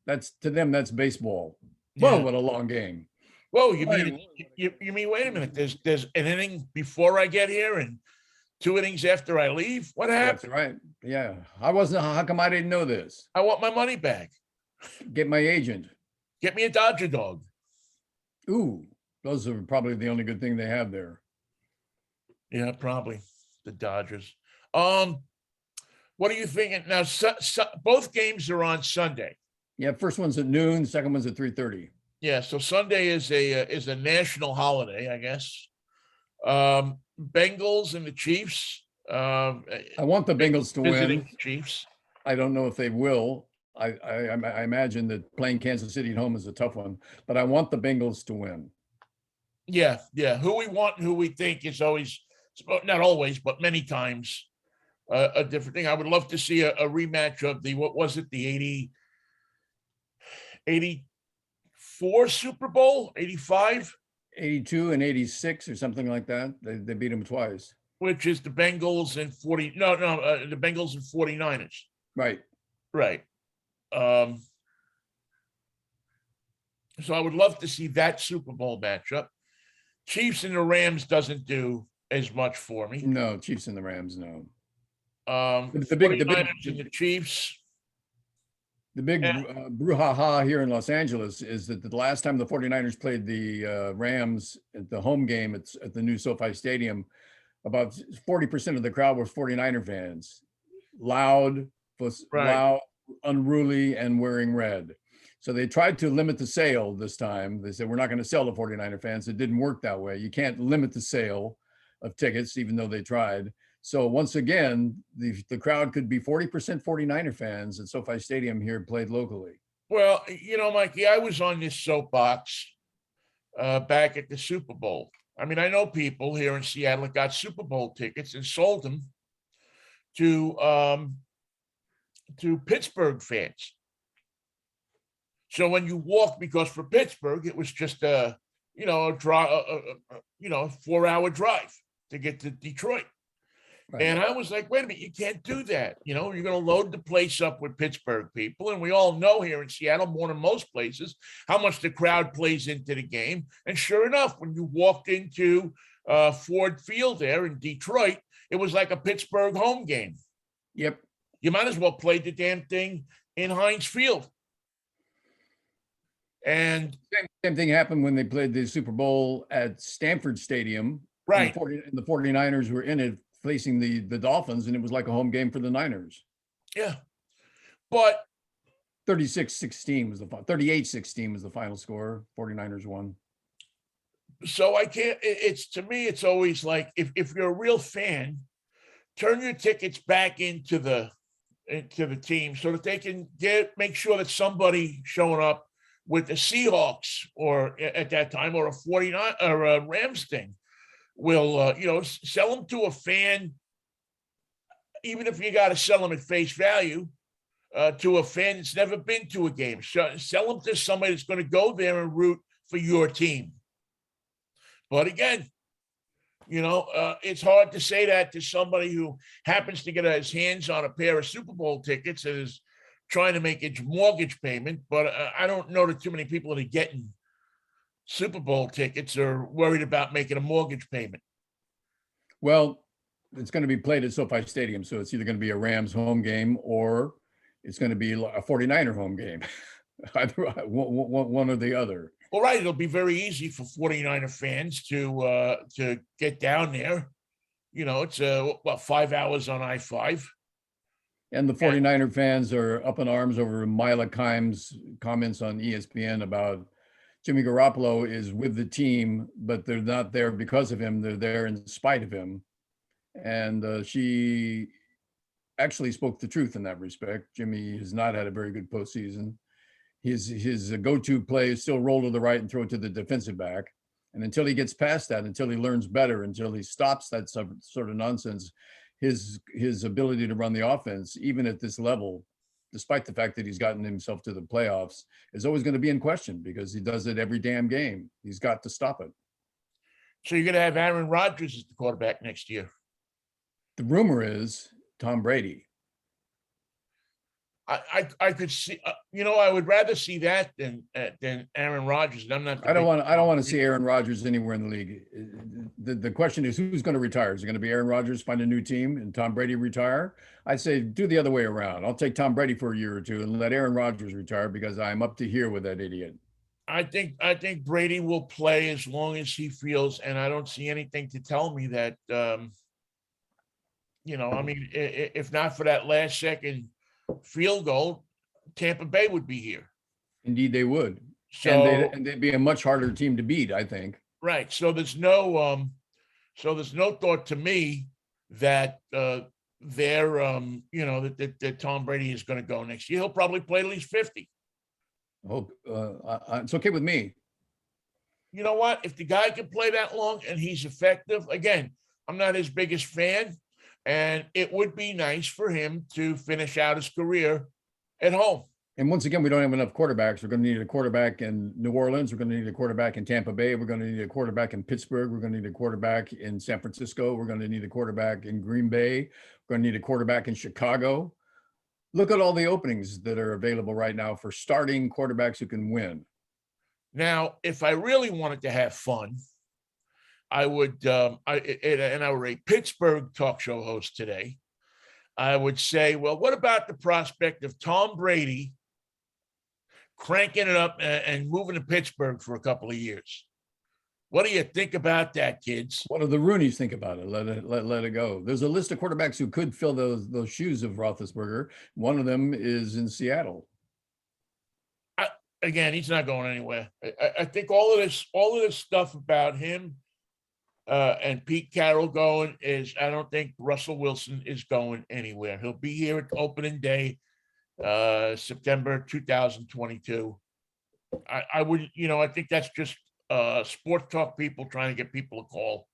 That's, to them, that's baseball. Whoa,
Yeah.
what a long game.
Whoa, you mean wait a minute? There's an inning before I get here and 2 innings after I leave. What happened?
That's right. Yeah. How come I didn't know this?
I want my money back.
Get my agent.
Get me a Dodger dog.
Ooh, those are probably the only good thing they have there.
Yeah, probably the Dodgers. What are you thinking now? Both games are on Sunday.
Yeah, first one's at noon, second one's at 3:30.
Yeah, so Sunday is a national holiday, I guess. Bengals and the Chiefs.
I want the Bengals to
Visiting
win.
the Chiefs.
I don't know if they will. I imagine that playing Kansas City at home is a tough one, but I want the Bengals to win.
Yeah. Who we want and who we think is always, not always, but many times a different thing. I would love to see a rematch of what was it, the 84 Super Bowl, 85?
82 and 86 or something like that. They beat them twice.
Which is the Bengals and the Bengals and 49ers.
Right.
Right. So I would love to see that Super Bowl matchup. Chiefs and the Rams doesn't do as much for me.
No, Chiefs and the Rams, no.
The 49ers and the Chiefs.
The big brouhaha here in Los Angeles is that the last time the 49ers played the Rams at the home game at the new SoFi Stadium, about 40% of the crowd were 49er fans. Loud, unruly, and wearing red. So they tried to limit the sale this time. They said, we're not going to sell to 49er fans. It didn't work that way. You can't limit the sale of tickets, even though they tried. So once again, the crowd could be 40% 49er fans at SoFi Stadium here played locally.
Well, Mikey, I was on this soapbox back at the Super Bowl. I mean, I know people here in Seattle that got Super Bowl tickets and sold them to Pittsburgh fans. So when you walk, because for Pittsburgh, it was just a 4-hour drive to get to Detroit. Right. And I was like, wait a minute, you can't do that. You're going to load the place up with Pittsburgh people. And we all know here in Seattle, more than most places, how much the crowd plays into the game. And sure enough, when you walked into Ford Field there in Detroit, it was like a Pittsburgh home game.
Yep.
You might as well play the damn thing in Heinz Field. And
same thing happened when they played the Super Bowl at Stanford Stadium.
Right.
And the 49ers were in it facing the Dolphins, and it was like a home game for the Niners.
Yeah. But
36-16 was the 38-16 was the final score. 49ers won.
So I can't, it's to me, it's always like, if you're a real fan, turn your tickets back into the team so that they can make sure that somebody showing up with the Seahawks or at that time, or a 49 or a Rams thing will, sell them to a fan, even if you got to sell them at face value, to a fan that's never been to a game. Sell them to somebody that's going to go there and root for your team. But again, it's hard to say that to somebody who happens to get his hands on a pair of Super Bowl tickets and is trying to make its mortgage payment. But I don't know that too many people that are getting Super Bowl tickets are worried about making a mortgage payment.
Well, it's going to be played at SoFi Stadium, so it's either going to be a Rams home game or it's going to be a 49er home game. Either one or the other.
Well, right. It'll be very easy for 49er fans to get down there. It's 5 hours on I-5.
And the 49er fans are up in arms over Mila Kimes' comments on ESPN about Jimmy Garoppolo is with the team, but they're not there because of him. They're there in spite of him. And she actually spoke the truth in that respect. Jimmy has not had a very good postseason. His go-to play is still roll to the right and throw it to the defensive back. And until he gets past that, until he learns better, until he stops that sort of nonsense, his ability to run the offense, even at this level, despite the fact that he's gotten himself to the playoffs, is always going to be in question because he does it every damn game. He's got to stop it.
So you're going to have Aaron Rodgers as the quarterback next year.
The rumor is Tom Brady.
I could see, I would rather see that than Aaron Rodgers. And I'm not.
I don't want to see Aaron Rodgers anywhere in the league. The question is, who's going to retire? Is it going to be Aaron Rodgers find a new team and Tom Brady retire? I'd say do the other way around. I'll take Tom Brady for a year or two and let Aaron Rodgers retire because I'm up to here with that idiot.
I think Brady will play as long as he feels, and I don't see anything to tell me that. If not for that last second field goal, Tampa Bay would be here.
Indeed, they would.
So,
and they'd be a much harder team to beat, I think.
Right. So there's no thought to me that that Tom Brady is going to go next year. He'll probably play at least 50.
Oh, it's okay with me.
You know what? If the guy can play that long and he's effective, again, I'm not his biggest fan. And it would be nice for him to finish out his career at home.
And once again, we don't have enough quarterbacks. We're going to need a quarterback in New Orleans. We're going to need a quarterback in Tampa Bay. We're going to need a quarterback in Pittsburgh. We're going to need a quarterback in San Francisco. We're going to need a quarterback in Green Bay. We're going to need a quarterback in Chicago. Look at all the openings that are available right now for starting quarterbacks who can win.
Now, if I really wanted to have fun, I would, I were a Pittsburgh talk show host today, I would say, well, what about the prospect of Tom Brady cranking it up and moving to Pittsburgh for a couple of years? What do you think about that, kids?
What do the Rooneys think about it? Let it go. There's a list of quarterbacks who could fill those shoes of Roethlisberger. One of them is in Seattle.
Again, he's not going anywhere. I think all of this stuff about him and Pete Carroll going is, I don't think Russell Wilson is going anywhere. He'll be here at opening day, September 2022. I wouldn't, I think that's just sports talk people trying to get people a call.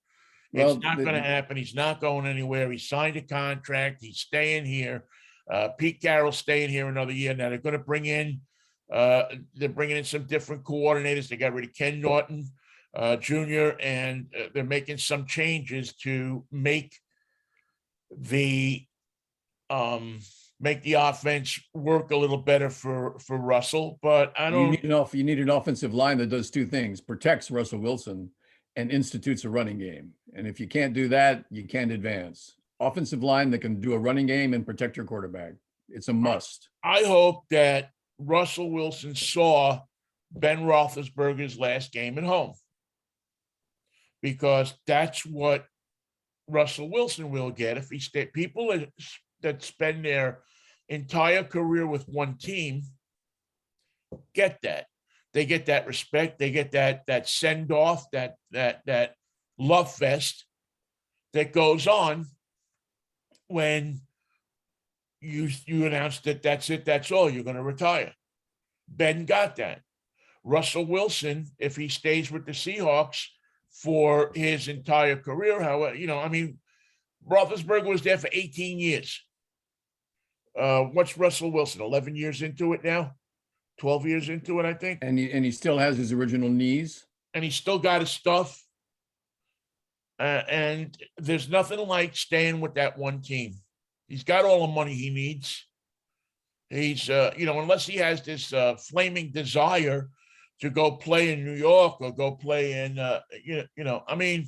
It's not going to happen. He's not going anywhere. He signed a contract. He's staying here. Pete Carroll's staying here another year. Now they're going to bring in, they're bringing in some different coordinators. They got rid of Ken Norton Jr., and they're making some changes to make the offense work a little better for Russell. But I don't.
You need an offensive line that does two things: protects Russell Wilson and institutes a running game. And if you can't do that, you can't advance. Offensive line that can do a running game and protect your quarterback. It's a must.
I hope that Russell Wilson saw Ben Roethlisberger's last game at home, because that's what Russell Wilson will get if he stay. People that spend their entire career with one team get that. They get that respect. They get that send off, that love fest that goes on when you announce that that's it, that's all, you're going to retire. Ben got that. Russell Wilson, if he stays with the Seahawks for his entire career, however, I mean, Roethlisberger was there for 18 years. What's Russell Wilson? 11 years into it now, 12 years into it, I think.
And he still has his original knees.
And he's still got his stuff. And there's nothing like staying with that one team. He's got all the money he needs. He's, unless he has this flaming desire to go play in New York or go play in, I mean,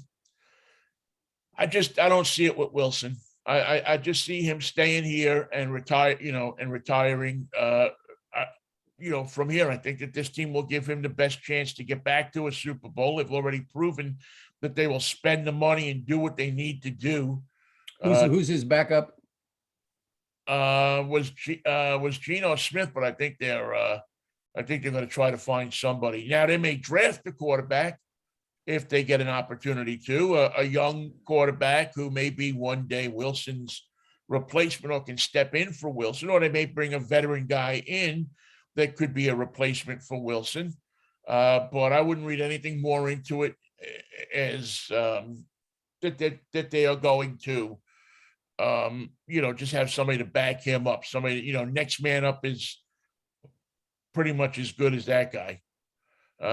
I don't see it with Wilson. I just see him staying here and retire, and retiring, from here. I think that this team will give him the best chance to get back to a Super Bowl. They've already proven that they will spend the money and do what they need to do.
Who's his backup?
Was Geno Smith, but I think they're going to try to find somebody. Now they may draft the quarterback if they get an opportunity to, a young quarterback who may be one day Wilson's replacement or can step in for Wilson, or they may bring a veteran guy in that could be a replacement for Wilson. But I wouldn't read anything more into it as that they are going to, just have somebody to back him up. Somebody, next man up is pretty much as good as that guy.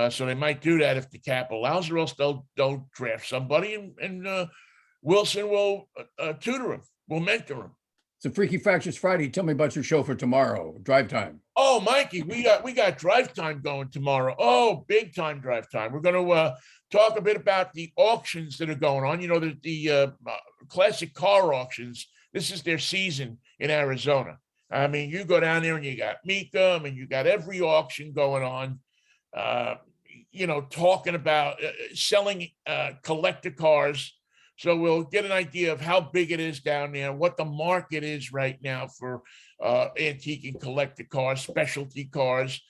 So they might do that if the cap allows, or else they'll draft somebody and Wilson will tutor him, will mentor him.
It's a Freaky Fractures Friday. Tell me about your show for tomorrow. Drive time.
Oh, Mikey, we got drive time going tomorrow. Oh, big time drive time. We're going to talk a bit about the auctions that are going on. The classic car auctions. This is their season in Arizona. I mean, you go down there and you got Mecum and you got every auction going on. Talking about selling collector cars. So we'll get an idea of how big it is down there, what the market is right now for antique and collector cars, specialty cars.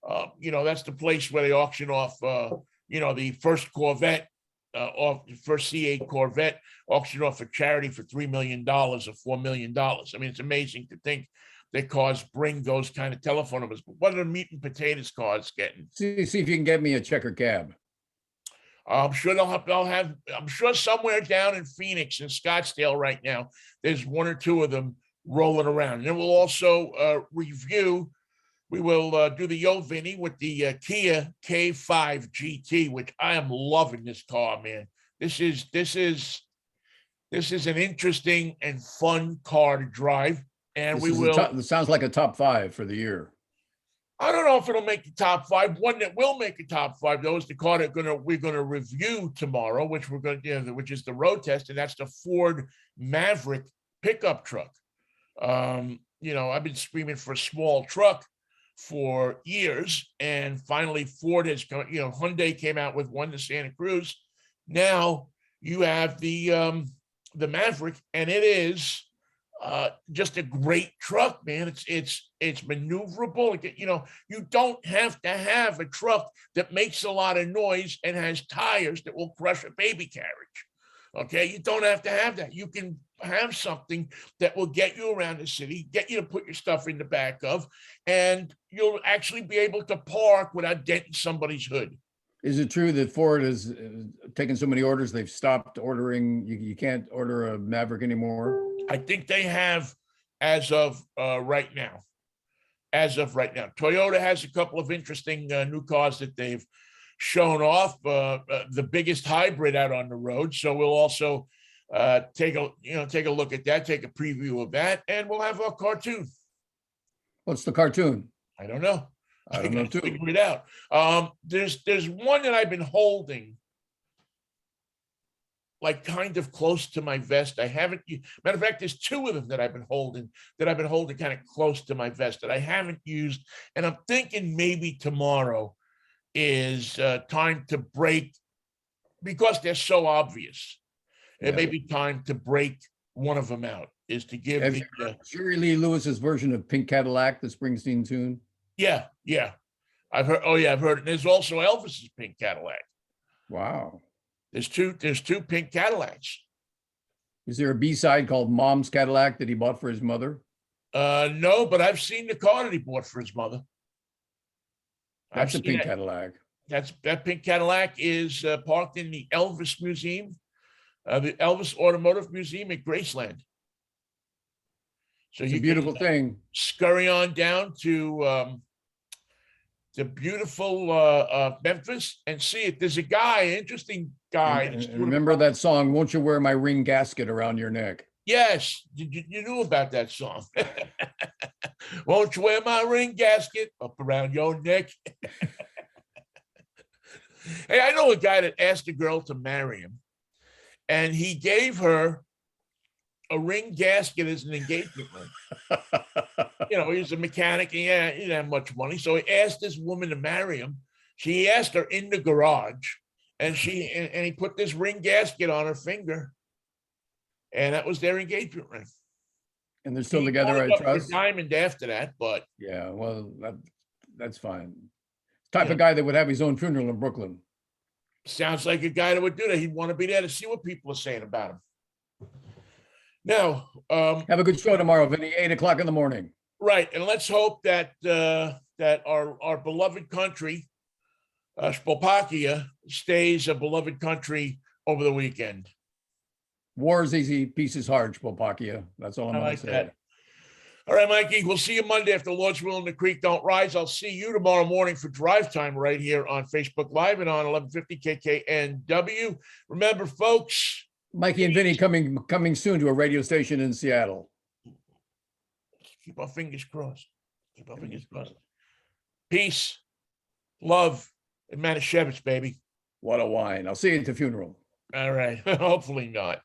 That's the place where they auction off, the first Corvette, off the first C8 Corvette, auctioned off for charity for $3 million or $4 million. I mean, it's amazing to think that cars bring those kind of telephone numbers. But what are the meat and potatoes cars getting?
See if you can get me a checker cab.
I'm sure I'm sure somewhere down in Phoenix and Scottsdale right now, there's one or two of them rolling around. And then we'll also we will do the York Vinnie with the Kia K5 GT, which I am loving this car, man. This is an interesting and fun car to drive. And
it sounds like a top 5 for the year.
I don't know if it'll make the top 5. One that will make the top 5, though, is the car that we're gonna review tomorrow, which is the road test, and that's the Ford Maverick pickup truck. I've been screaming for a small truck for years, and finally Ford has come. Hyundai came out with one, the Santa Cruz. Now you have the Maverick, and it is just a great truck, man. It's maneuverable. You don't have to have a truck that makes a lot of noise and has tires that will crush a baby carriage. Okay, you don't have to have that. You can have something that will get you around the city, get you to put your stuff in the back of, and you'll actually be able to park without denting somebody's hood.
Is it true that Ford has taken so many orders, they've stopped ordering? You can't order a Maverick anymore?
I think they have as of right now. Toyota has a couple of interesting new cars that they've shown off, the biggest hybrid out on the road. So we'll also take a look at that, take a preview of that, and we'll have a cartoon.
What's the cartoon?
I don't know.
I don't know too.
Figure it out. There's one that I've been holding, like kind of close to my vest. I haven't. Matter of fact, there's two of them that I've been holding kind of close to my vest that I haven't used, and I'm thinking maybe tomorrow is time to break, because they're so obvious. It may be time to break one of them out. Is to give
Jerry Lee Lewis's version of Pink Cadillac, the Springsteen tune.
Yeah. I've heard. Oh yeah, I've heard it. There's also Elvis's pink Cadillac.
Wow.
There's two pink Cadillacs.
Is there a B-side called Mom's Cadillac that he bought for his mother?
No, but I've seen the car that he bought for his mother.
That's a
seen
pink
it.
Cadillac.
That pink Cadillac is parked in the Elvis Museum, the Elvis Automotive Museum at Graceland. So
It's a
you
beautiful
can
thing.
scurry on down to the beautiful Memphis and see it. There's a guy, interesting guy.
And remember that song, Won't You Wear My Ring Gasket Around Your Neck?
Yes, you knew about that song. Won't you wear my ring gasket up around your neck? Hey, I know a guy that asked a girl to marry him, and he gave her a ring gasket as an engagement ring. He's a mechanic, and yeah, he didn't have much money. So he asked this woman to marry him. He asked her in the garage, and he put this ring gasket on her finger. And that was their engagement ring.
And they're still together, I trust.
Diamond after that, but
yeah, well, that's fine. Type of guy that would have his own funeral in Brooklyn.
Sounds like a guy that would do that. He'd want to be there to see what people are saying about him. Now,
have a good show tomorrow, Vinny, 8:00 in the morning.
Right, and let's hope that that our beloved country, Shpolpakia, stays a beloved country over the weekend.
War is easy, peace is hard, Shpolpakia. That's all I'm going to say.
That. All right, Mikey, we'll see you Monday if the Lord's will and the creek don't rise. I'll see you tomorrow morning for Drive Time right here on Facebook Live and on 1150 KKNW. Remember, folks.
Mikey and Vinny coming soon to a radio station in Seattle.
Keep our fingers crossed. Keep our fingers crossed. Peace, love, and Manischewitz, baby.
What a wine. I'll see you at the funeral.
All right. Hopefully not.